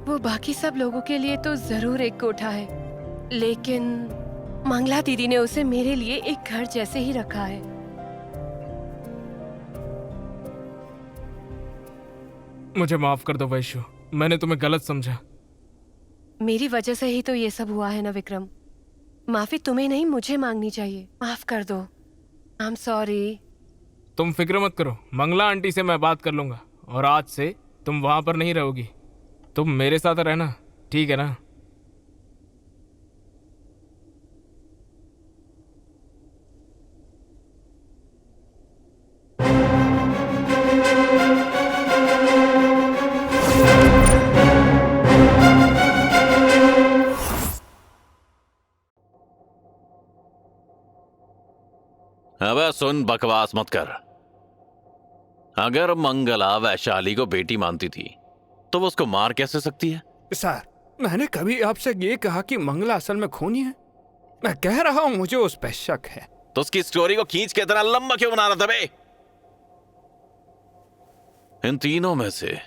वो बाकी सब लोगों के लिए तो जरूर एक कोठा है, लेकिन मंगला दीदी ने उसे मेरे लिए एक घर जैसे ही रखा है। मुझे माफ कर दो वैशु, मैंने तुम्हें गलत समझा। मेरी वजह से ही तो ये सब हुआ है ना विक्रम। माफी तुम्हें नहीं मुझे मांगनी चाहिए। माफ कर दो। I am sorry. तुम फिक्र मत करो, मंगला आंटी से मैं बात कर लूंगा और आज से तुम वहां पर नहीं रहोगी। तुम मेरे साथ रहना, ठीक है ना? अबे सुन, बकवास मत कर। अगर मंगला वैशाली को बेटी मानती थी तो वो उसको मार कैसे सकती है? सर, मैंने कभी आपसे ये कहा कि मंगला असल में खूनी है? मैं कह रहा हूँ मुझे उस पर शक है। तो उसकी स्टोरी को खींच के इतना लंबा क्यों बना रहा था बे? इन तीनों में से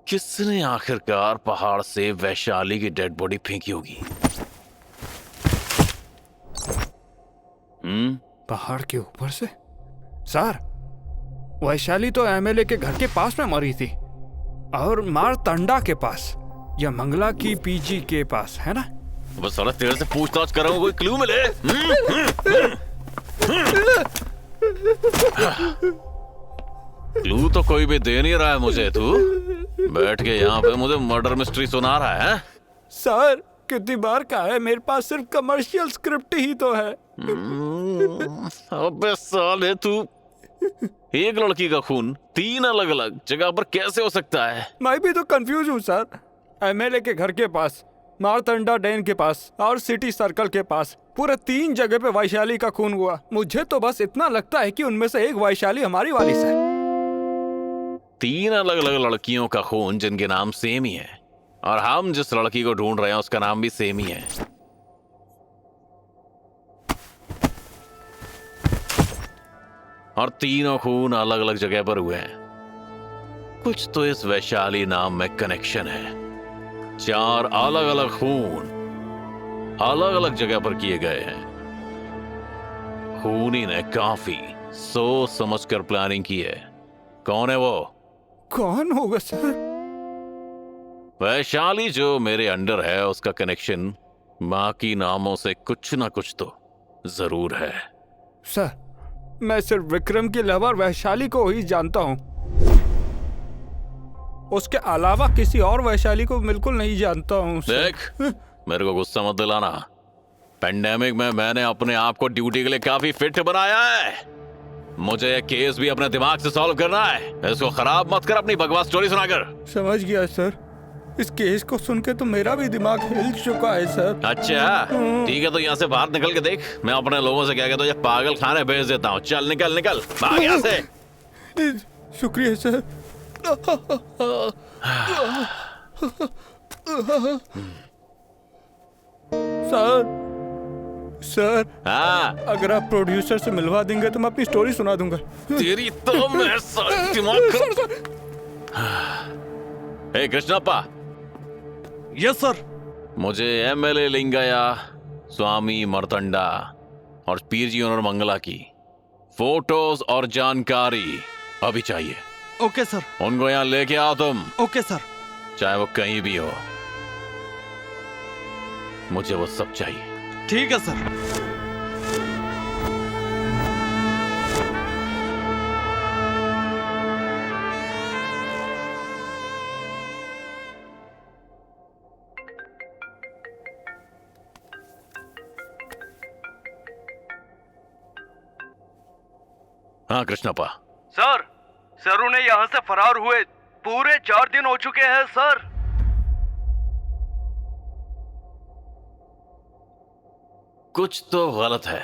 किसने आखिरकार पहाड़ से वैशाली की डेड बॉडी फेंकी होगी? पहाड़ के ऊपर से? सर, वैशाली तो एमएलए के घर के पास में मरी थी और मारतंडा के पास या मंगला की पीजी के पास, है ना? बस साला तेरे से पूछताछ कर रहा हूं, कोई क्लू मिले? क्लू तो कोई भी दे नहीं रहा है मुझे। तू बैठ के यहाँ पे मुझे मर्डर मिस्ट्री सुना रहा है? सर, कितनी बार कहा है, मेरे पास सिर्फ कमर्शियल स्क्रिप्ट ही तो है। अबे साले, तू एक लड़की का खून 3 अलग अलग जगह पर कैसे हो सकता है? मैं भी तो कंफ्यूज हूँ सर। एमएलए के घर के पास मारतंडा डैम के पास और सिटी सर्कल के पास पूरे 3 जगह पे वैशाली का खून हुआ। मुझे तो बस इतना लगता है कि उनमें से एक वैशाली हमारी वाली है। 3 अलग अलग लड़कियों का खून जिनके नाम सेम ही है, और हम जिस लड़की को ढूंढ रहे हैं उसका नाम भी सेम ही है। और तीनों खून अलग अलग जगह पर हुए हैं। कुछ तो इस वैशाली नाम में कनेक्शन है। 4 अलग अलग खून अलग अलग जगह पर किए गए हैं। खूनी ने काफी सोच समझकर प्लानिंग की है। कौन है वो? कौन होगा सर? वैशाली जो मेरे अंडर है, उसका कनेक्शन बाकी नामों से कुछ ना कुछ तो जरूर है। सर, मैं सिर्फ विक्रम के अलावा वैशाली को ही जानता हूँ। उसके अलावा किसी और वैशाली को बिल्कुल नहीं जानता हूँ। देख, मेरे को गुस्सा मत दिलाना। पेंडेमिक में मैंने अपने आप को ड्यूटी के लिए काफी फिट बनाया है। मुझे ये केस भी अपने दिमाग से सॉल्व करना है। इसको खराब मत कर अपनी बकवास स्टोरी सुनाकर। समझ गया सर। इस केस को सुन के तो मेरा भी दिमाग हिल चुका है सर। अच्छा, ठीक है, तो यहाँ से बाहर निकल के देख। मैं अपने लोगों से क्या कहता हूँ, ये पागल खाने भेज देता हूँ। चल निकल निकल भाग यहाँ से। शुक्रिया सर। सर, हाँ, अगर आप प्रोड्यूसर से मिलवा देंगे तो मैं अपनी स्टोरी सुना दूंगा। तेरी तो मैं दिमाग हे कृष्णप्पा। Yes sir. मुझे एमएलए लिंगया, स्वामी मर्तंडा और पीरजी और मंगला की फोटोज और जानकारी अभी चाहिए। Okay sir. उनको यहाँ लेके आओ तुम। Okay sir. चाहे वो कहीं भी हो, मुझे वो सब चाहिए। ठीक है सर। हाँ कृष्णप्पा। सर, सरू ने यहाँ से फरार हुए पूरे 4 दिन हो चुके हैं सर। कुछ तो गलत है।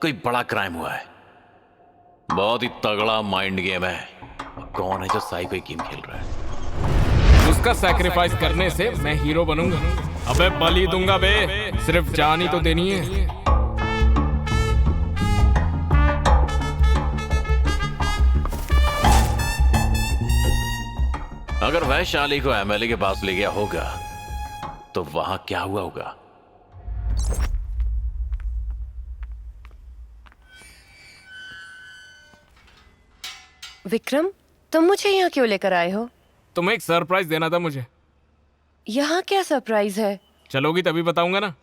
कोई बड़ा क्राइम हुआ है। बहुत ही तगड़ा माइंड गेम है। कौन है जो साई कोई गेम खेल रहा है? उसका सैक्रिफाइस करने से मैं हीरो बनूंगा। अबे बलि दूंगा बे, सिर्फ जान ही तो देनी है। अगर वैशाली को एमएलए के पास ले गया होगा तो वहां क्या हुआ होगा? विक्रम, तुम मुझे यहाँ क्यों लेकर आए हो? तुम्हें एक सरप्राइज देना था मुझे। यहाँ क्या सरप्राइज है? चलोगी तभी बताऊंगा ना।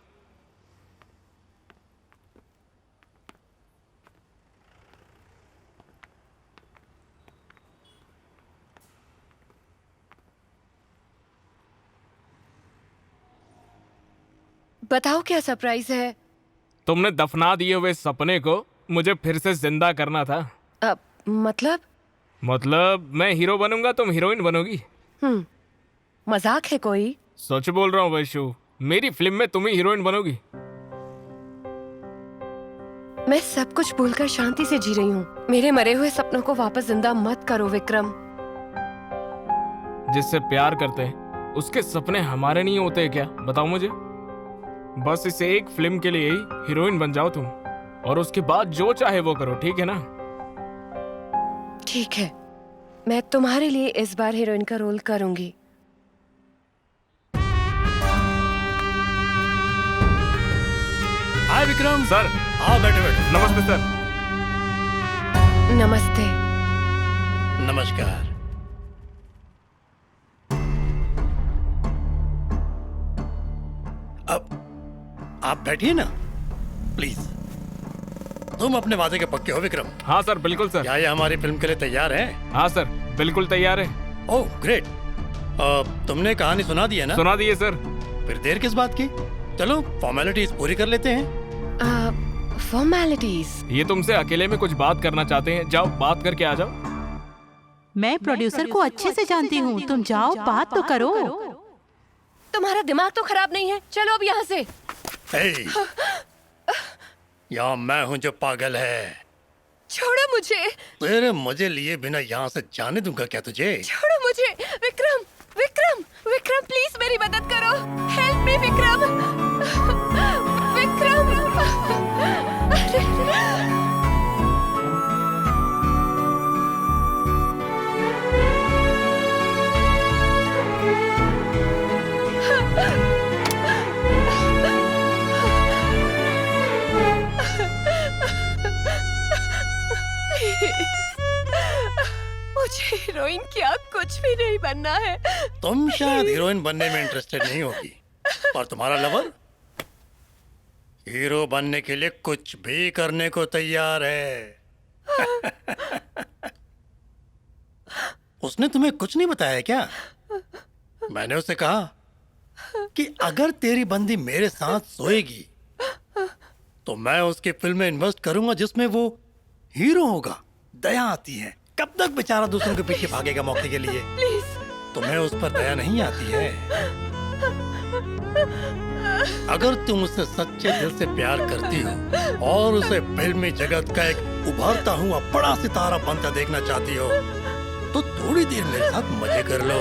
बताओ क्या सरप्राइज है? तुमने दफना दिए हुए सपने को मुझे फिर से जिंदा करना था। मतलब मैं हीरो बनूंगा, तुम हीरोइन बनोगी। मजाक है कोई? सच बोल रहा हूँ वैशु, मेरी फिल्म में तुम ही हीरोइन बनोगी। मैं सब कुछ भूलकर शांति से जी रही हूँ। मेरे मरे हुए सपनों को वापस जिंदा मत करो विक्रम। जिससे प्यार करते हैं उसके सपने हमारे नहीं होते क्या? बताओ मुझे। बस इस एक फिल्म के लिए ही हीरोइन बन जाओ तुम, और उसके बाद जो चाहे वो करो, ठीक है ना? ठीक है, मैं तुम्हारे लिए इस बार हीरोइन का रोल करूंगी। हाय विक्रम। सर। हाँ, बैठे बैठे। नमस्ते सर। नमस्ते। नमस्कार। अब आप बैठिए ना प्लीज। तुम अपने वादे के पक्के हो विक्रम? हाँ सर, बिल्कुल सर। क्या ये हमारी फिल्म के लिए तैयार है? हाँ सर, बिल्कुल तैयार है। Oh great. तुमने कहानी सुना दी है ना? सुना दी है सर। फिर देर किस बात की? चलो फॉर्मेलिटीज पूरी कर लेते हैं। फॉर्मेलिटीज? ये तुमसे अकेले में कुछ बात करना चाहते हैं। जाओ बात करके आ जाओ। मैं प्रोड्यूसर को अच्छे से जानती हूँ, तुम जाओ बात तो करो। तुम्हारा दिमाग तो खराब नहीं है? चलो अब यहाँ से। यहाँ मैं हूँ जो पागल है। छोड़ो मुझे। तेरे मजे लिए बिना यहाँ से जाने दूंगा क्या तुझे? छोड़ो मुझे। विक्रम, विक्रम, विक्रम प्लीज मेरी मदद करो। Help me Vikram. विक्रम। मुझे हीरोइन क्या कुछ भी नहीं बनना है। तुम शायद हीरोइन बनने में इंटरेस्टेड नहीं होगी, पर तुम्हारा लवर हीरो बनने के लिए कुछ भी करने को तैयार है। उसने तुम्हें कुछ नहीं बताया क्या? मैंने उसे कहा कि अगर तेरी बंदी मेरे साथ सोएगी तो मैं उसकी फिल्म में इन्वेस्ट करूंगा जिसमें वो हीरो होगा। दया आती है। कब तक बेचारा दूसरों के पीछे भागेगा मौके के लिए? तुम्हें उस पर दया नहीं आती है। अगर तुम उससे सच्चे दिल से प्यार करती हो और उसे फिल्मी जगत का एक उभरता हुआ बड़ा सितारा बनता देखना चाहती हो तो थोड़ी देर मेरे साथ मजे कर लो।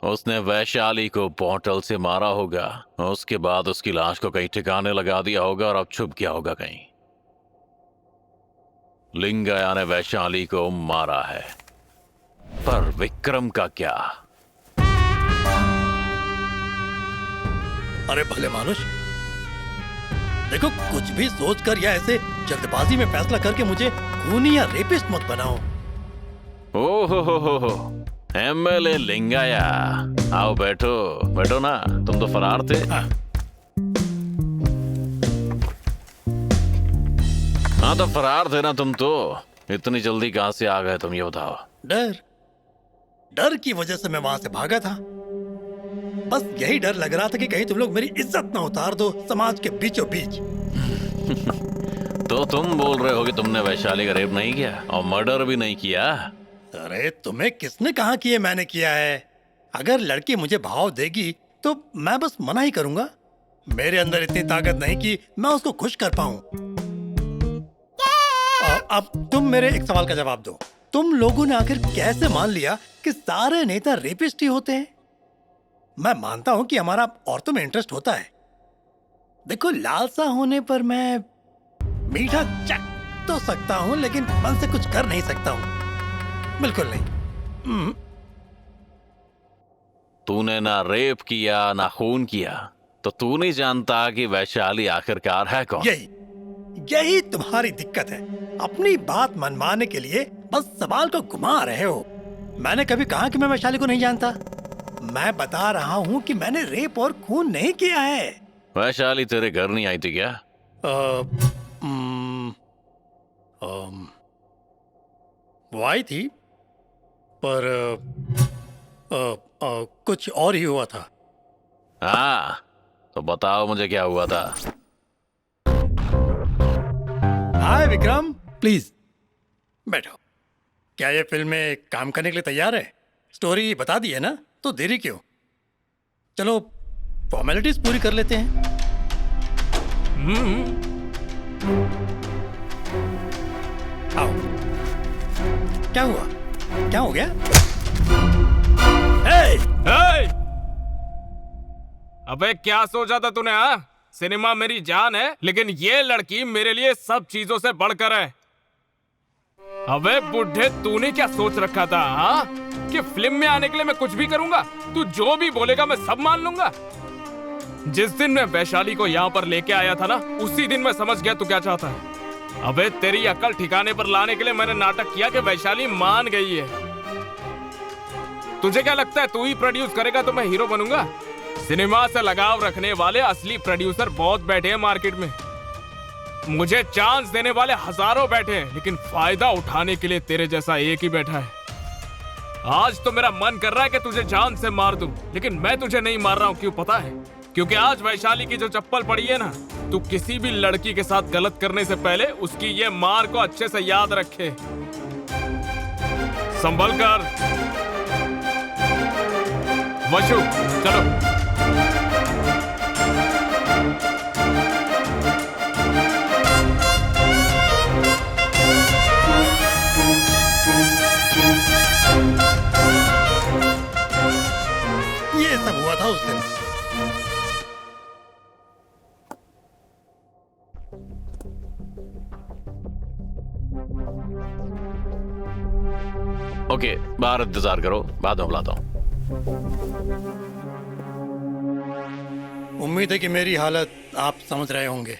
उसने वैशाली को बॉटल से मारा होगा, उसके बाद उसकी लाश को कहीं ठिकाने लगा दिया होगा और अब छुप गया होगा कहीं। लिंगया ने वैशाली को मारा है, पर विक्रम का क्या? अरे भले मानुष, देखो कुछ भी सोचकर या ऐसे जल्दबाजी में फैसला करके मुझे खूनी या रेपिस्ट मत बनाओ। ओहो एमएलए लिंगया, आओ बैठो बैठो ना, तुम तो फरार थे। हाँ तो फरार थे ना तुम तो, इतनी जल्दी कहां से आ गए तुम ये बताओ? डर की वजह से मैं वहां से भागा था। बस यही डर लग रहा था कि कहीं तुम लोग मेरी इज्जत ना उतार दो समाज के बीचों बीच। तो तुम बोल रहे हो कि तुमने वैशाली का रेप नहीं किया और मर्डर भी नहीं किया? अरे तुम्हें किसने कहा कि ये मैंने किया है? अगर लड़की मुझे भाव देगी तो मैं बस मना ही करूंगा। मेरे अंदर इतनी ताकत नहीं कि मैं उसको खुश कर पाऊं। अब तुम मेरे एक सवाल का जवाब दो। तुम लोगों ने आखिर कैसे मान लिया कि सारे नेता रेपिस्ट ही होते हैं? मैं मानता हूं कि हमारा औरतों में इंटरेस्ट होता है। देखो लालसा होने पर मैं मीठा चख तो सकता हूं, लेकिन मन से कुछ कर नहीं सकता हूं। बिल्कुल नहीं। तूने ना रेप किया ना खून किया, तो तू नहीं जानता कि वैशाली आखिरकार है कौन? यही तुम्हारी दिक्कत है। अपनी बात मनवाने के लिए बस सवाल को घुमा रहे हो। मैंने कभी कहा कि मैं वैशाली को नहीं जानता। मैं बता रहा हूँ कि मैंने रेप और खून नहीं किया है। वैशाली तेरे घर नहीं आई थी क्या? वो आई थी, पर कुछ और ही हुआ था। हाँ तो बताओ मुझे क्या हुआ था? हाय विक्रम, प्लीज बैठो। क्या ये फिल्म में काम करने के लिए तैयार है? स्टोरी बता दी है ना, तो देरी क्यों? चलो फॉर्मेलिटीज पूरी कर लेते हैं। आओ। क्या हुआ? क्या हो गया? अबे क्या सोचा था तूने? हाँ, सिनेमा मेरी जान है, लेकिन ये लड़की मेरे लिए सब चीजों से बढ़कर है। अबे बुढ़े, तूने क्या सोच रखा था? हाँ, कि फिल्म में आने के लिए मैं कुछ भी करूंगा? तू जो भी बोलेगा मैं सब मान लूंगा। जिस दिन मैं वैशाली को यहाँ पर लेके आया था ना, उसी दिन मैं समझ गया तू क्या चाहता है। अबे तेरी अकल ठिकाने पर लाने के लिए मैंने नाटक किया कि वैशाली मान गई है। तुझे क्या लगता है तू ही प्रोड्यूस करेगा तो मैं हीरो बनूंगा? सिनेमा से लगाव रखने वाले असली प्रोड्यूसर बहुत बैठे हैं मार्केट में। मुझे चांस देने वाले हजारों बैठे हैं, लेकिन फायदा उठाने के लिए तेरे जैसा एक ही बैठा है। आज तो मेरा मन कर रहा है कि तुझे जान से मार दूं, लेकिन मैं तुझे नहीं मार रहा हूं। क्यों पता है? क्योंकि आज वैशाली की जो चप्पल पड़ी है ना, तू किसी भी लड़की के साथ गलत करने से पहले उसकी ये मार को अच्छे से याद रखे। संभल कर। वशु, चलो। ये सब हुआ था उस दिन। ओके, बाहर इंतजार करो, बाद में बुलाता हूँ। उम्मीद है कि मेरी हालत आप समझ रहे होंगे।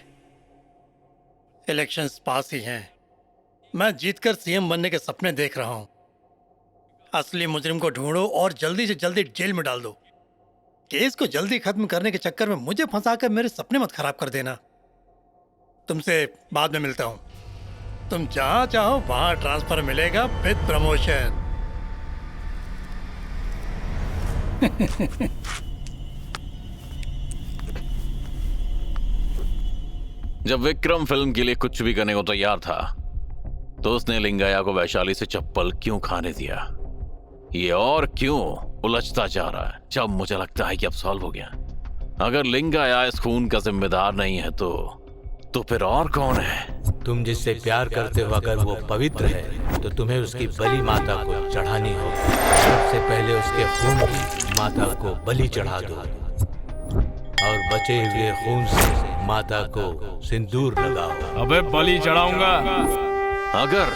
इलेक्शंस पास ही हैं। मैं जीतकर सीएम बनने के सपने देख रहा हूं। असली मुजरिम को ढूंढो और जल्दी से जल्दी जेल में डाल दो। केस को जल्दी खत्म करने के चक्कर में मुझे फंसाकर मेरे सपने मत खराब कर देना। तुमसे बाद में मिलता हूं। तुम जहां चाहो वहां ट्रांसफर मिलेगा विद प्रमोशन। जब विक्रम फिल्म के लिए कुछ भी करने को तैयार था, तो उसने लिंगाया को वैशाली से चप्पल क्यों खाने दिया? ये और क्यों उलझता जा रहा है, जब मुझे लगता है कि अब सॉल्व हो गया। अगर लिंगाया इस खून का जिम्मेदार नहीं है तो फिर और कौन है? तुम जिससे प्यार करते हो, अगर वो पवित्र है तो तुम्हें उसकी बलि माता को चढ़ानी होगी। सबसे पहले उसके खून की माता को बलि चढ़ा दो और बचे हुए खून से माता को सिंदूर लगाओ। अबे बलि चढ़ाऊंगा। अगर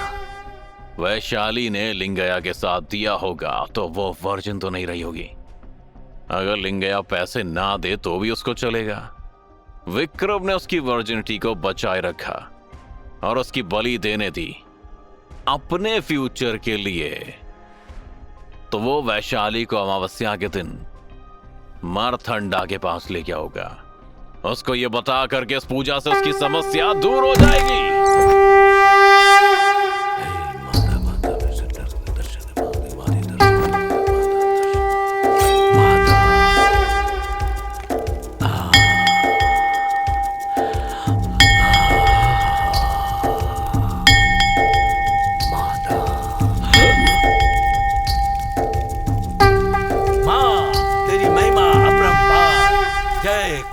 वैशाली ने लिंगया के साथ दिया होगा तो वो वर्जिन तो नहीं रही होगी। अगर लिंगया पैसे ना दे तो भी उसको चलेगा। विक्रम ने उसकी वर्जिनिटी को बचाए रखा और उसकी बलि देने दी अपने फ्यूचर के लिए। तो वो वैशाली को अमावस्या के दिन मारथंडा के पास ले गया होगा। उसको ये बता करके इस पूजा से उसकी समस्या दूर हो जाएगी।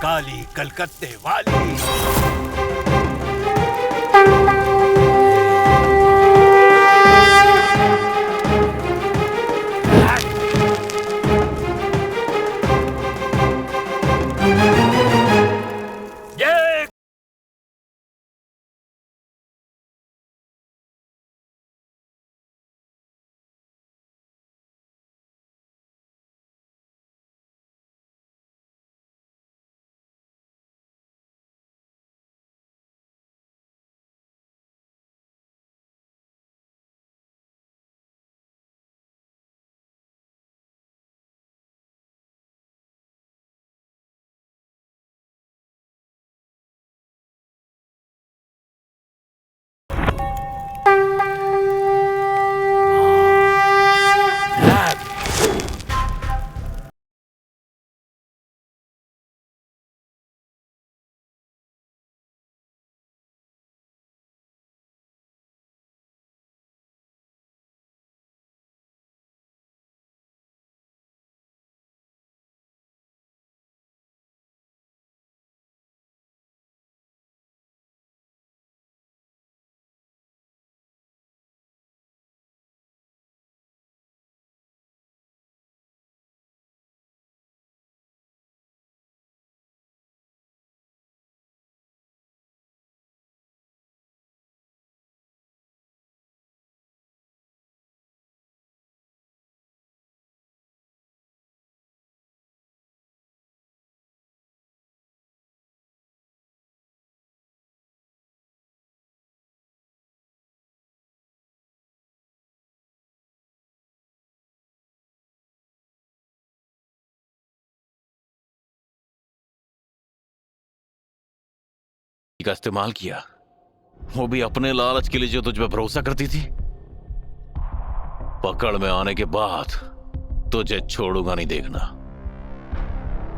काली कलकत्ते वाली। का इस्तेमाल किया, वो भी अपने लालच के लिए जो तुझ पे भरोसा करती थी। पकड़ में आने के बाद तुझे छोड़ूंगा नहीं, देखना।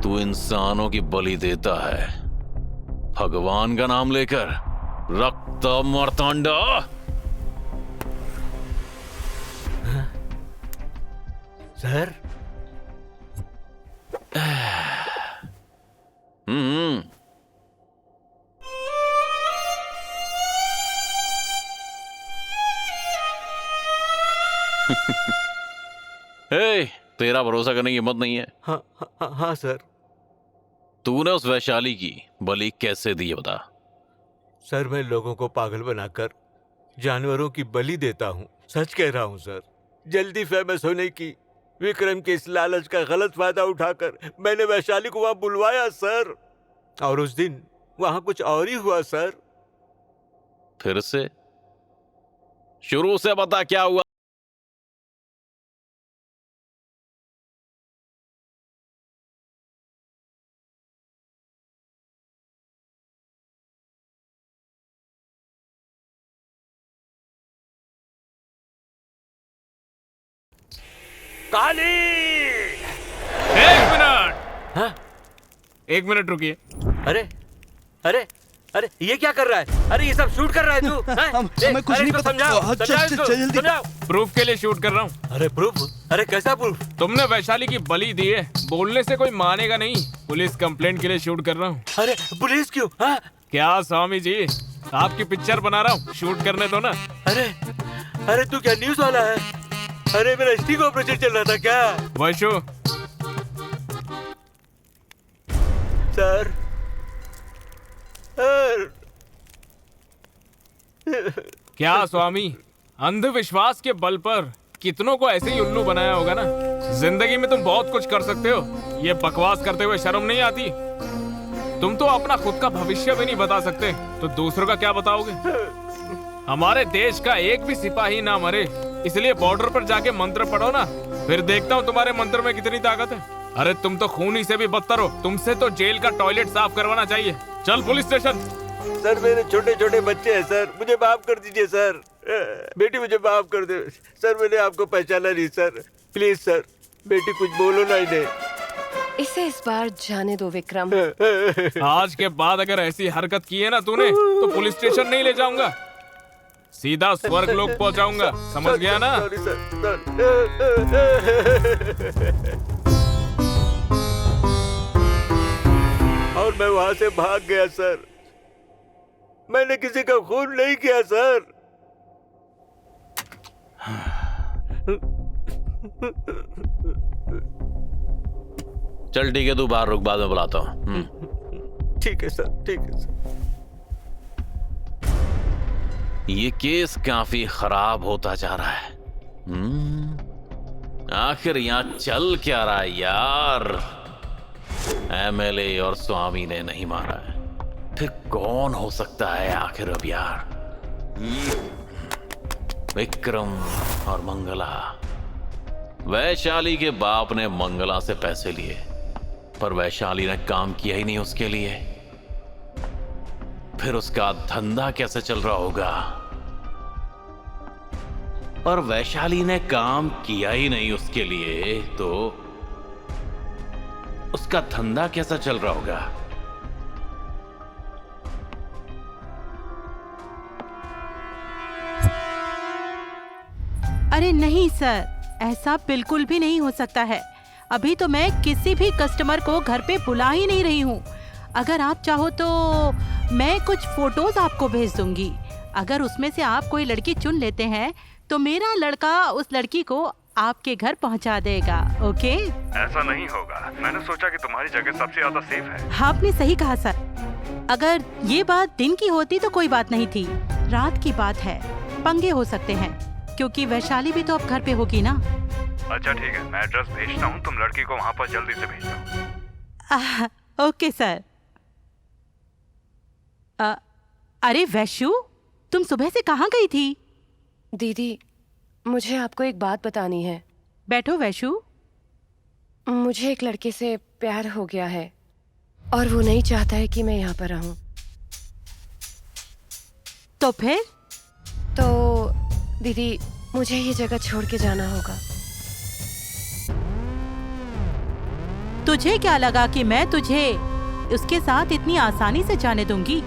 तू इंसानों की बलि देता है भगवान का नाम लेकर। रक्त मार्तांडा। सर। हे, तेरा भरोसा करने की हिम्मत नहीं है? हाँ सर। तूने उस वैशाली की बलि कैसे दी है, बता। सर, मैं लोगों को पागल बनाकर जानवरों की बलि देता हूँ। सच कह रहा हूँ सर। जल्दी फेमस होने की विक्रम के इस लालच का गलत फायदा उठाकर मैंने वैशाली को वहां बुलवाया सर। और उस दिन वहां कुछ और ही हुआ सर। फिर से शुरू से बता, क्या हुआ? काली! एक मिनट। हाँ? एक मिनट रुकिए। अरे अरे अरे, ये क्या कर रहा है? अरे ये सब शूट कर रहा है तू? हमें कुछ नहीं पता। समझाओ। प्रूफ के लिए शूट कर रहा हूँ। अरे प्रूफ? अरे कैसा प्रूफ? तुमने वैशाली की बलि दी है, बोलने से कोई मानेगा नहीं। पुलिस कंप्लेंट के लिए शूट कर रहा हूँ। अरे पुलिस क्यों? हाँ? क्या स्वामी जी, आपकी पिक्चर बना रहा हूँ, शूट करने दो ना। अरे तू क्या न्यूज वाला है? अरे मेरा स्टिक ऑपरेशन चल रहा था क्या? वैशु। सर। क्या स्वामी, अंधविश्वास के बल पर कितनों को ऐसे ही उल्लू बनाया होगा ना। जिंदगी में तुम बहुत कुछ कर सकते हो, ये बकवास करते हुए शर्म नहीं आती? तुम तो अपना खुद का भविष्य भी नहीं बता सकते, तो दूसरों का क्या बताओगे? हमारे देश का एक भी सिपाही ना मरे, इसलिए बॉर्डर पर जाके मंत्र पढ़ो ना, फिर देखता हूँ तुम्हारे मंत्र में कितनी ताकत है। अरे तुम तो खूनी से भी बदतर हो, तुमसे तो जेल का टॉयलेट साफ करवाना चाहिए। चल पुलिस स्टेशन। सर, मेरे छोटे छोटे बच्चे हैं सर, मुझे माफ कर दीजिए सर। बेटी मुझे माफ कर दे सर, मैंने आपको पहचाना नहीं सर। प्लीज सर, बेटी कुछ बोलो ना इन्हें। इसे इस बार जाने दो विक्रम। आज के बाद अगर ऐसी हरकत की है ना तूने, तो पुलिस स्टेशन नहीं ले जाऊंगा, सीधा स्वर्ग लोक पहुंचाऊंगा, समझ गया ना? और मैं वहां से भाग गया सर। मैंने किसी का खून नहीं किया सर। चल ठीक है, तू बाहर रुक, बाद में बुलाता हूँ। ठीक है सर, ठीक है सर। ये केस काफी खराब होता जा रहा है। आखिर यहाँ चल क्या रहा है यार? एमएलए और स्वामी ने नहीं मारा है, फिर कौन हो सकता है आखिर अब यार? विक्रम और मंगला। वैशाली के बाप ने मंगला से पैसे लिए, पर वैशाली ने काम किया ही नहीं उसके लिए। फिर उसका धंधा कैसे चल रहा होगा? और वैशाली ने काम किया ही नहीं उसके लिए, तो उसका धंधा कैसा चल रहा होगा? अरे नहीं सर, ऐसा बिल्कुल भी नहीं हो सकता है। अभी तो मैं किसी भी कस्टमर को घर पे बुला ही नहीं रही हूँ। अगर आप चाहो तो मैं कुछ फोटोज आपको भेज दूंगी। अगर उसमें से आप कोई लड़की चुन लेते हैं तो मेरा लड़का उस लड़की को आपके घर पहुंचा देगा। ओके? ऐसा नहीं होगा, मैंने सोचा कि तुम्हारी जगह सबसे ज्यादा सेफ है। आपने सही कहा सर। अगर ये बात दिन की होती तो कोई बात नहीं थी, रात की बात है, पंगे हो सकते हैं, क्योंकि वैशाली भी तो अब घर पे होगी ना। अच्छा ठीक है, मैं एड्रेस भेजता हूँ, तुम लड़की को वहाँ पर जल्दी से भेजना। Okay sir. अरे वैशु, तुम सुबह से कहाँ गई थी? दीदी, मुझे आपको एक बात बतानी है। बैठो वैशु। मुझे एक लड़के से प्यार हो गया है और वो नहीं चाहता है कि मैं यहाँ पर रहूं। तो फिर? तो दीदी मुझे ये जगह छोड़ के जाना होगा। तुझे क्या लगा कि मैं तुझे उसके साथ इतनी आसानी से जाने दूंगी?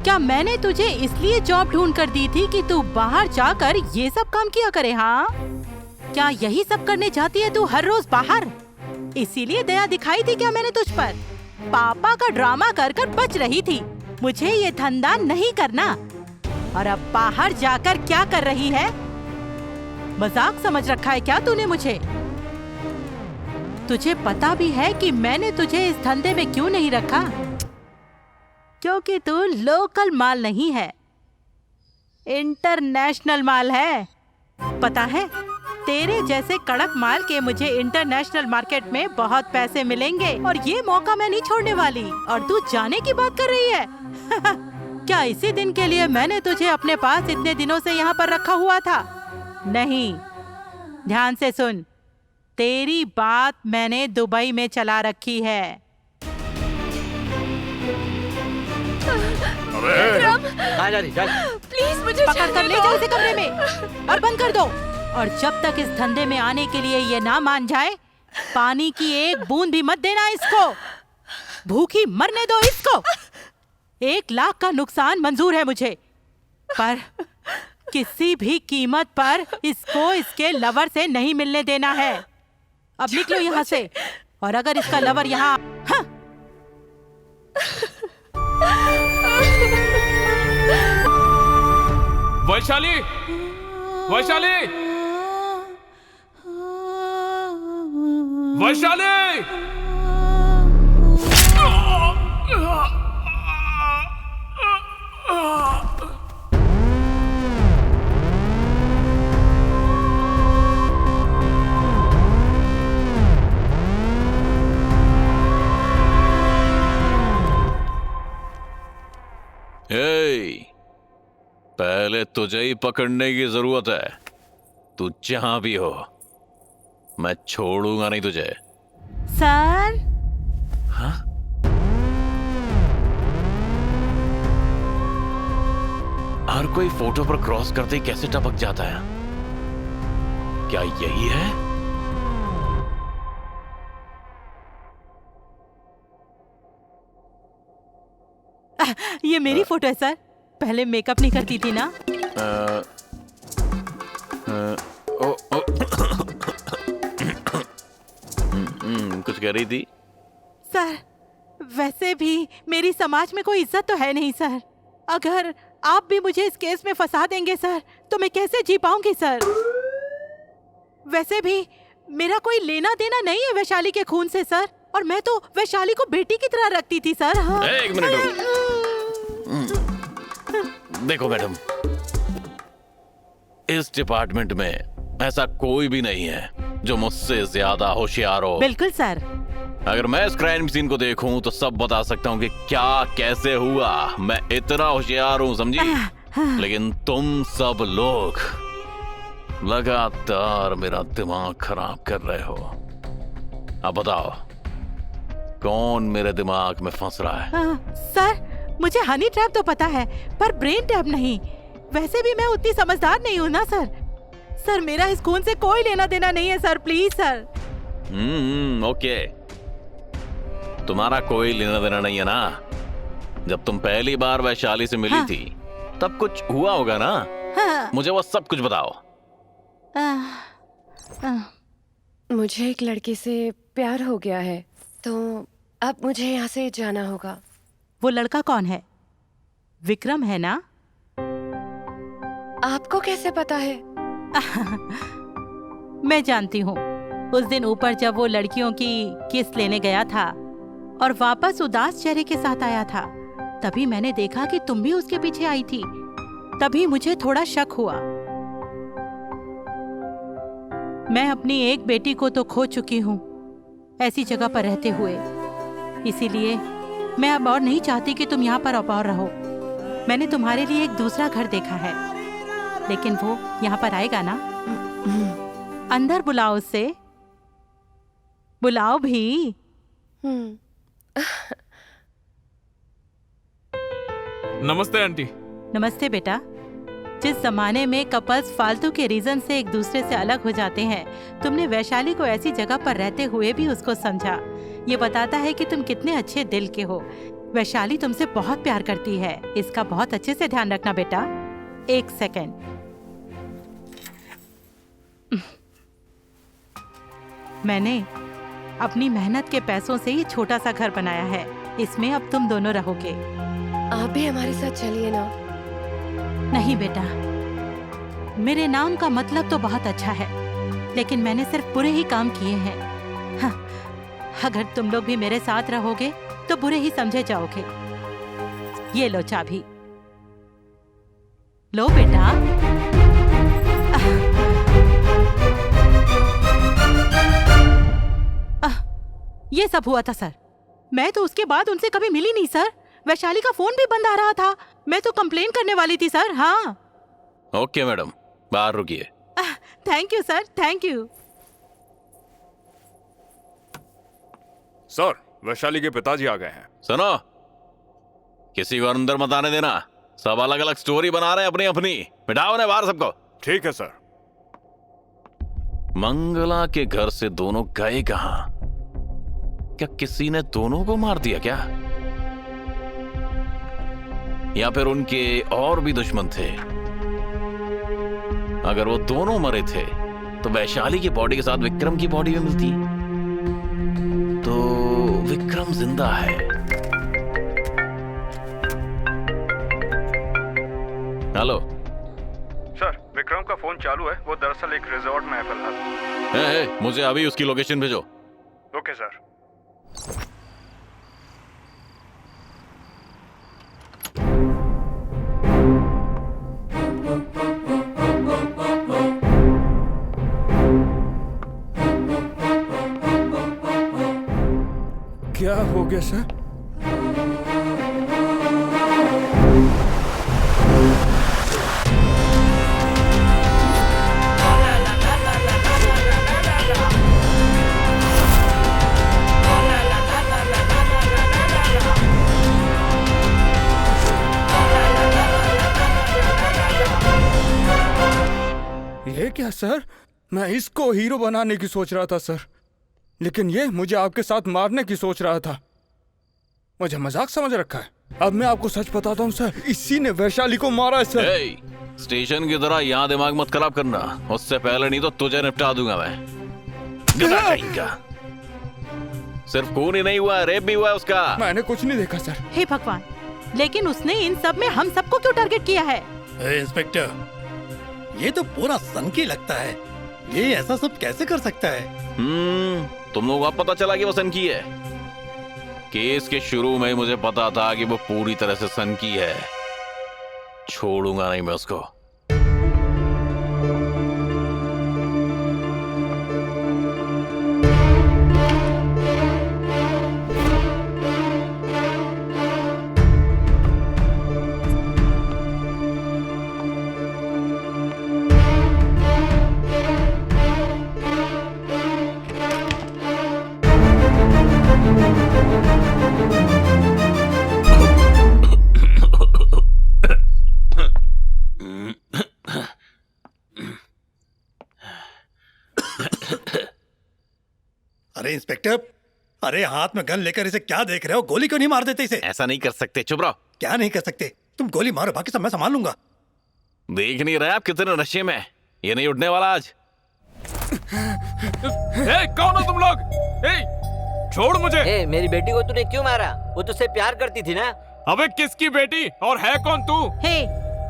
क्या मैंने तुझे इसलिए जॉब ढूंढ कर दी थी कि तू बाहर जाकर ये सब काम किया करे? हाँ, क्या यही सब करने जाती है तू हर रोज बाहर? इसीलिए दया दिखाई थी क्या मैंने तुझ पर? पापा का ड्रामा कर कर बच रही थी, मुझे ये धंधा नहीं करना। और अब बाहर जाकर क्या कर रही है? मजाक समझ रखा है क्या तूने मुझे? तुझे पता भी है कि मैंने तुझे इस धंधे में क्यों नहीं रखा? क्योंकि तू लोकल माल नहीं है, इंटरनेशनल माल है। पता है, तेरे जैसे कड़क माल के मुझे इंटरनेशनल मार्केट में बहुत पैसे मिलेंगे और ये मौका मैं नहीं छोड़ने वाली। और तू जाने की बात कर रही है? क्या इसी दिन के लिए मैंने तुझे अपने पास इतने दिनों से यहाँ पर रखा हुआ था? नहीं, ध्यान से सुन, तेरी बात मैंने दुबई में चला रखी है। प्लीज मुझे पकड़ कर ले जाओ इसे कमरे में और बंद कर दो। और जब तक इस धंधे में आने के लिए ये ना मान जाए, पानी की एक बूंद भी मत देना इसको। भूखी मरने दो इसको। 1 लाख का नुकसान मंजूर है मुझे, पर किसी भी कीमत पर इसको इसके लवर से नहीं मिलने देना है। अब निकलो यहाँ से, और अगर इसका लवर यहाँ वैशाली, वैशाली, वैशाली! पहले तुझे ही पकड़ने की जरूरत है। तू जहां भी हो, मैं छोड़ूंगा नहीं तुझे। सर? हाँ? हर कोई फोटो पर क्रॉस करते ही कैसे टपक जाता है? क्या यही है? ये मेरी फोटो है सर। पहले मेकअप नहीं करती थी ना? कुछ कह रही थी? सर, वैसे भी मेरी समाज में कोई इज्जत तो है नहीं सर। अगर आप भी मुझे इस केस में फंसा देंगे सर, तो मैं कैसे जी पाऊंगी सर? वैसे भी मेरा कोई लेना देना नहीं है वैशाली के खून से सर, और मैं तो वैशाली को बेटी की तरह रखती थी सर। हाँ। एक मिनट रुक। देखो मैडम, इस डिपार्टमेंट में ऐसा कोई भी नहीं है जो मुझसे ज्यादा होशियार हो। बिल्कुल सर। अगर मैं इस क्राइम सीन को देखूं तो सब बता सकता हूं कि क्या कैसे हुआ। मैं इतना होशियार हूं, समझी? लेकिन तुम सब लोग लगातार मेरा दिमाग खराब कर रहे हो। अब बताओ, कौन मेरे दिमाग में फंस रहा है? सर, मुझे हनी ट्रैप तो पता है, पर ब्रेन ट्रैप नहीं। वैसे भी मैं उतनी समझदार नहीं हूँ ना सर। सर, मेरा इस खून से कोई लेना देना नहीं है सर, प्लीज सर। ओके, तुम्हारा कोई लेना देना नहीं है ना? जब तुम पहली बार वैशाली से मिली थी तब कुछ हुआ होगा ना? मुझे वो सब कुछ बताओ। मुझे एक लड़की से प्यार हो गया है, तो अब मुझे यहाँ से जाना होगा। वो लड़का कौन है? विक्रम है ना? आपको कैसे पता है? मैं जानती हूँ। उस दिन ऊपर जब वो लड़कियों की किस लेने गया था और वापस उदास चेहरे के साथ आया था, तभी मैंने देखा कि तुम भी उसके पीछे आई थी। तभी मुझे थोड़ा शक हुआ। मैं अपनी एक बेटी को तो खो चुकी हूँ ऐसी जगह पर रहते हुए, इसीलिए मैं अब और नहीं चाहती कि तुम यहाँ पर अब और रहो। मैंने तुम्हारे लिए एक दूसरा घर देखा है, लेकिन वो यहाँ पर आएगा ना? अंदर बुलाओ उससे, बुलाओ भी। नमस्ते आंटी। नमस्ते बेटा। जिस जमाने में कपल्स फालतू के रीजन से एक दूसरे से अलग हो जाते हैं, तुमने वैशाली को ऐसी जगह पर रहते हुए भी उसको समझा। ये बताता है कि तुम कितने अच्छे दिल के हो। वैशाली तुमसे बहुत प्यार करती है, इसका बहुत अच्छे से ध्यान रखना बेटा। एक सेकेंड। मैंने अपनी मेहनत के पैसों से ये छोटा सा घर बनाया है, इसमें अब तुम दोनों रहोगे। आप भी हमारे साथ चलिए ना। नहीं बेटा, मेरे नाम का मतलब तो बहुत अच्छा है, लेकिन मैंने सिर्फ बुरे ही काम किए हैं। हाँ, अगर तुम लोग भी मेरे साथ रहोगे तो बुरे ही समझे जाओगे। ये लो चाबी। लो बेटा। ये सब हुआ था सर। मैं तो उसके बाद उनसे कभी मिली नहीं सर। वैशाली का फोन भी बंद आ रहा था। मैं तो कंप्लेन करने वाली थी सर। हाँ। ओके मैडम, बाहर रुकिए। Thank you sir, thank you. Sir, Vaishali के पिताजी आ गए हैं। सुनो, किसी को अंदर मत आने देना। सब अलग अलग स्टोरी बना रहे हैं अपनी अपनी। बिठाओ उन्हें बाहर सबको। ठीक है सर। मंगला के घर से दोनों गए कहां? क्या किसी ने दोनों को मार दिया क्या? या फिर उनके और भी दुश्मन थे? अगर वो दोनों मरे थे तो वैशाली की बॉडी के साथ विक्रम की बॉडी भी मिलती, तो विक्रम जिंदा है। हेलो सर, विक्रम का फोन चालू है। वो दरअसल एक रिजॉर्ट में है फिलहाल। मुझे अभी उसकी लोकेशन भेजो। Okay sir. क्या हो गया सर? ये क्या सर? मैं इसको हीरो बनाने की सोच रहा था सर, लेकिन ये मुझे आपके साथ मारने की सोच रहा था। मुझे मजाक समझ रखा है। अब मैं आपको सच बताता हूँ सर, इसी ने वैशाली को मारा है सर। स्टेशन की तरह यहाँ दिमाग मत खराब करना। उससे पहले नहीं तो तुझे निपटा दूंगा मैं। गधा कहीं का। सिर्फ खून ही नहीं हुआ, रेप भी हुआ है उसका। मैंने कुछ नहीं देखा सर। हे भगवान, लेकिन उसने इन सब में हम सबको क्यों टारगेट किया है? इंस्पेक्टर, ये तो पूरा सनकी लगता है। ये ऐसा सब कैसे कर सकता है? तुम लोगों को पता चला कि वो सनकी है? केस के शुरू में मुझे पता था कि वो पूरी तरह से सनकी है। छोड़ूंगा नहीं मैं उसको। अरे इंस्पेक्टर, अरे हाथ में गन लेकर इसे क्या देख रहे हो? गोली क्यों नहीं मार देते इसे? ऐसा नहीं कर सकते, चुप रहो। क्या नहीं कर सकते? तुम गोली मारो, बाकी सब मैं संभाल लूंगा। देख नहीं रहे आप कितने नशे में? ये नहीं उठने वाला आज। कौन हो तुम लोग? छोड़ मुझे। मेरी बेटी को तूने क्यों मारा? वो तुझसे प्यार करती थी ना? अबे किसकी बेटी? और है कौन तू?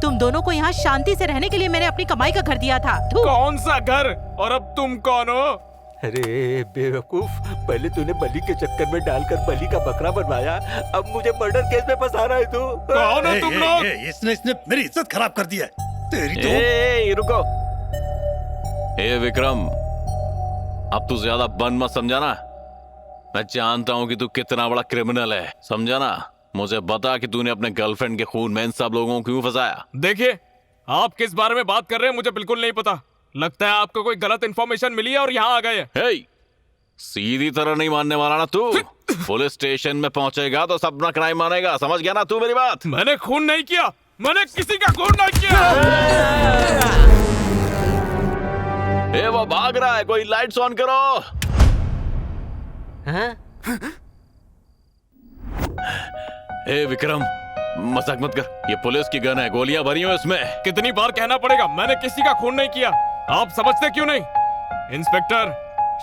तुम दोनों को यहाँ शांति से रहने के लिए मैंने अपनी कमाई का घर दिया था। कौन सा घर? और अब तुम कौन हो? अरे बेवकूफ, पहले तूने बलि के चक्कर में डालकर बलि का बकरा बनवाया, अब मुझे मर्डर केस में फंसा रहा है तू। कौन हो तुम लोग? इसने मेरी इज्जत खराब कर दी है। तेरी तो रुको। विक्रम, अब तू ज्यादा बन मत, समझा ना? मैं जानता हूँ कि तू कितना बड़ा क्रिमिनल है, समझा ना? मुझे बता कि तूने अपने गर्लफ्रेंड के खून में इन सब लोगों को क्यों फंसाया? देखिए, आप किस बारे में बात कर रहे हैं मुझे बिल्कुल नहीं पता। लगता है आपको कोई गलत इंफॉर्मेशन मिली है और यहाँ आ गए। सीधी तरह नहीं मानने वाला ना तू। पुलिस स्टेशन में पहुंचेगा तो सब अपना क्राइम मानेगा, समझ गया ना तू मेरी बात? मैंने खून नहीं किया। मैंने किसी का खून नहीं किया। ए वो भाग रहा है, कोई लाइट्स ऑन करो। हाँ? ए विक्रम, मजाक मत कर, ये पुलिस की गन है, गोलियां भरी हो इसमें। कितनी बार कहना पड़ेगा, मैंने किसी का खून नहीं किया। आप समझते क्यों नहीं? इंस्पेक्टर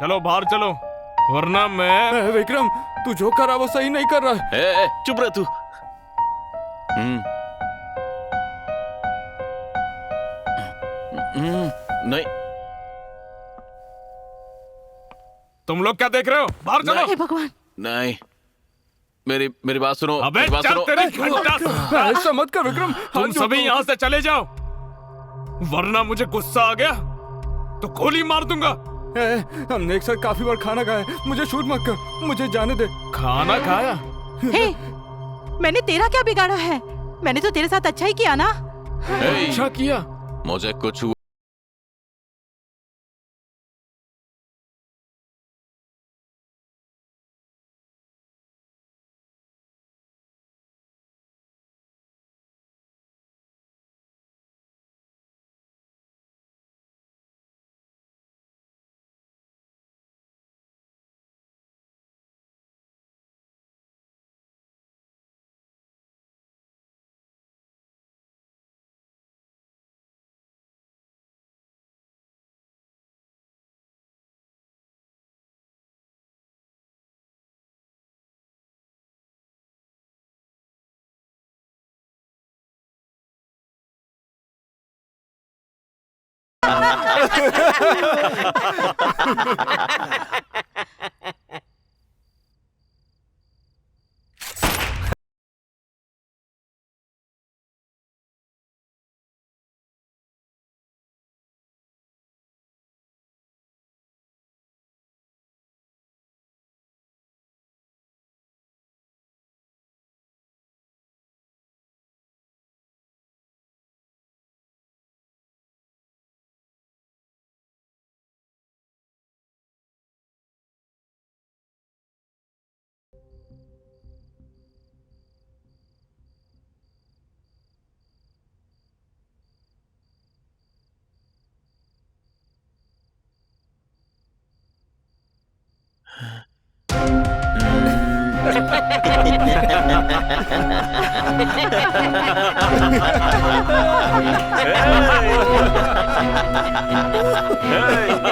चलो बाहर चलो, वरना मैं। विक्रम तू जो कर रहा वो सही नहीं कर रहा है। ए, चुप रह तू। नहीं, तुम लोग क्या देख रहे हो? बाहर चलो। हे भगवान। नहीं, मेरी बात सुनो। अबे मेरी बात चल सुनो। तेरी घंटा। ऐसा मत कर विक्रम। तुम सभी यहाँ से चले जाओ, वरना मुझे गुस्सा आ गया तो गोली मार दूंगा। हमने एक साथ काफी बार खाना खाया, मुझे शूट मत कर, मुझे जाने दे। खाना खाया? हे, मैंने तेरा क्या बिगाड़ा है? मैंने तो तेरे साथ अच्छा ही किया ना। अच्छा किया? मुझे कुछ हुआ।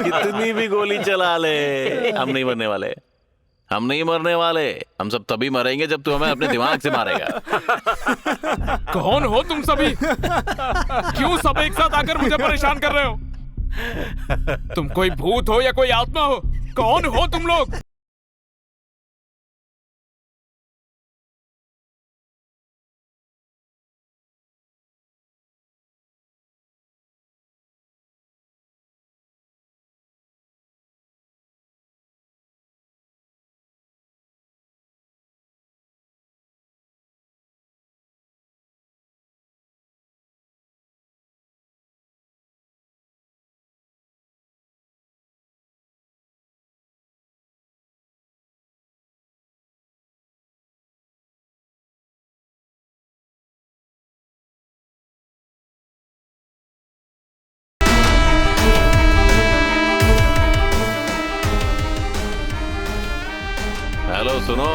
कितनी भी गोली चला ले, हम नहीं मरने वाले। हम नहीं मरने वाले। हम सब तभी मरेंगे जब तू हमें अपने दिमाग से मारेगा। कौन हो तुम सभी? क्यों सब एक साथ आकर मुझे परेशान कर रहे हो? तुम कोई भूत हो या कोई आत्मा हो? कौन हो तुम लोग? हेलो सुनो,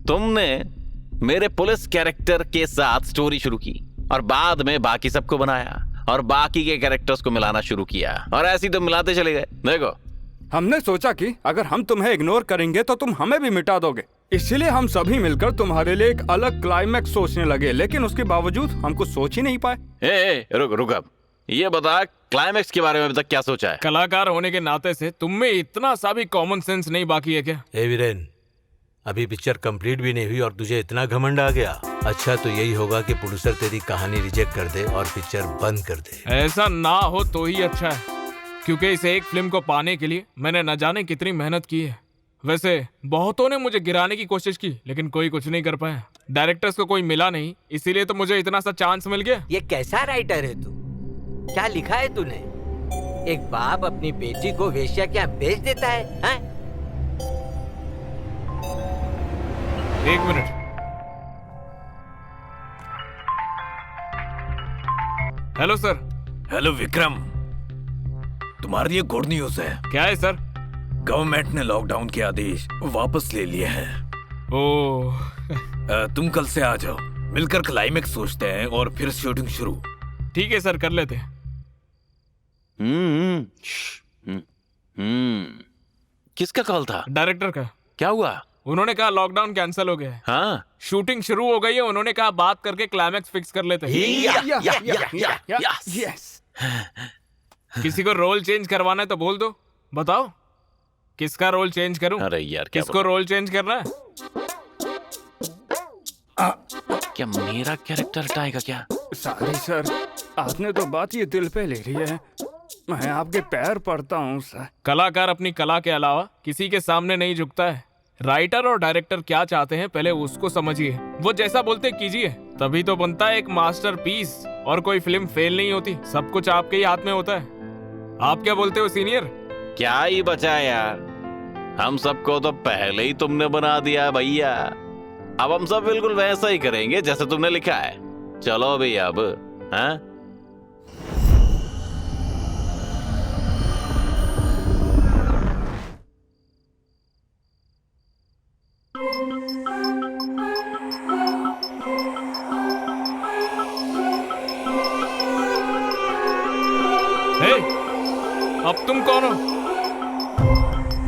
तुमने मेरे पुलिस कैरेक्टर के साथ स्टोरी शुरू की और बाद में बाकी सबको बनाया और बाकी के कैरेक्टर्स को मिलाना शुरू किया और ऐसे ही तुम मिलाते चले गए। देखो, हमने सोचा कि अगर हम तुम्हें इग्नोर करेंगे तो तुम हमें भी मिटा दोगे, इसलिए हम सभी मिलकर तुम्हारे लिए एक अलग क्लाइमैक्स सोचने लगे, लेकिन उसके बावजूद हम कुछ सोच ही नहीं पाए। रुक अब, ये बता क्लाइमैक्स के बारे में अभी तक क्या सोचा है? कलाकार होने के नाते से तुम में इतना सा भी कॉमन सेंस नहीं बाकी है क्या? वीरेन, अभी पिक्चर कंप्लीट भी नहीं हुई और तुझे इतना घमंड आ गया। अच्छा तो यही होगा कि प्रोड्यूसर तेरी कहानी रिजेक्ट कर दे और पिक्चर बंद कर दे। ऐसा ना हो तो ही अच्छा है, क्योंकि इस एक फिल्म को पाने के लिए मैंने न जाने कितनी मेहनत की है। वैसे बहुतों ने मुझे गिराने की कोशिश की, लेकिन कोई कुछ नहीं कर पाया। डायरेक्टर्स को कोई मिला नहीं, इसीलिए तो मुझे इतना सा चांस मिल गया। ये कैसा राइटर है तू? क्या लिखा है तूने? एक बाप अपनी बेटी को वेश्या क्या बेच देता है, हैं? एक minute. Hello sir. Hello Vikram, तुम्हारे लिए गुड न्यूज है। क्या है सर? गवर्नमेंट ने लॉकडाउन के आदेश वापस ले लिए हैं। ओह। तुम कल से आ जाओ, मिलकर क्लाइमेक्स सोचते हैं और फिर शूटिंग शुरू। ठीक है सर, कर लेते हैं। किसका कॉल था? डायरेक्टर का। क्या हुआ? उन्होंने कहा लॉकडाउन कैंसिल हो गया है। हाँ, शूटिंग शुरू हो गई है। उन्होंने कहा बात करके क्लाइमेक्स फिक्स कर लेते हैं। यस। किसी को रोल चेंज करवाना है तो बोल दो। बताओ किसका रोल चेंज करूं? अरे यार, किसको रोल चेंज करना है? क्या मेरा कैरेक्टर हटाएगा क्या? सॉरी सर, आपने तो बात ये दिल पे ले ली है। मैं आपके पैर पड़ता हूँ सर। कलाकार अपनी कला के अलावा किसी के सामने नहीं झुकता है। राइटर और डायरेक्टर क्या चाहते हैं पहले उसको समझिए, वो जैसा बोलते कीजिए, तभी तो बनता है एक मास्टरपीस। और कोई फिल्म फेल नहीं होती, सब कुछ आपके ही हाथ में होता है। आप क्या बोलते हो सीनियर? क्या ही बचा यार, हम सबको तो पहले ही तुमने बना दिया भैया। अब हम सब बिल्कुल वैसा ही करेंगे जैसे तुमने लिखा है। चलो भाई अब, हाँ? हे, अब तुम कौन हो?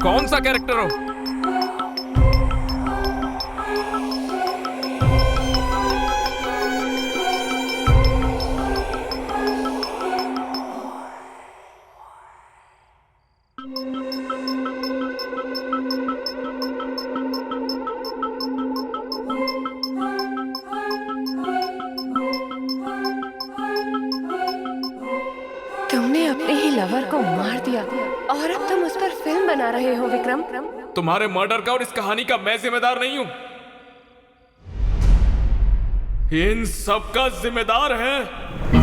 कौन सा कैरेक्टर हो? तुमने अपने ही लवर को मार दिया और अब तुम उस पर फिल्म बना रहे हो विक्रम। तुम्हारे मर्डर का और इस कहानी का मैं जिम्मेदार नहीं हूं। इन सब का जिम्मेदार है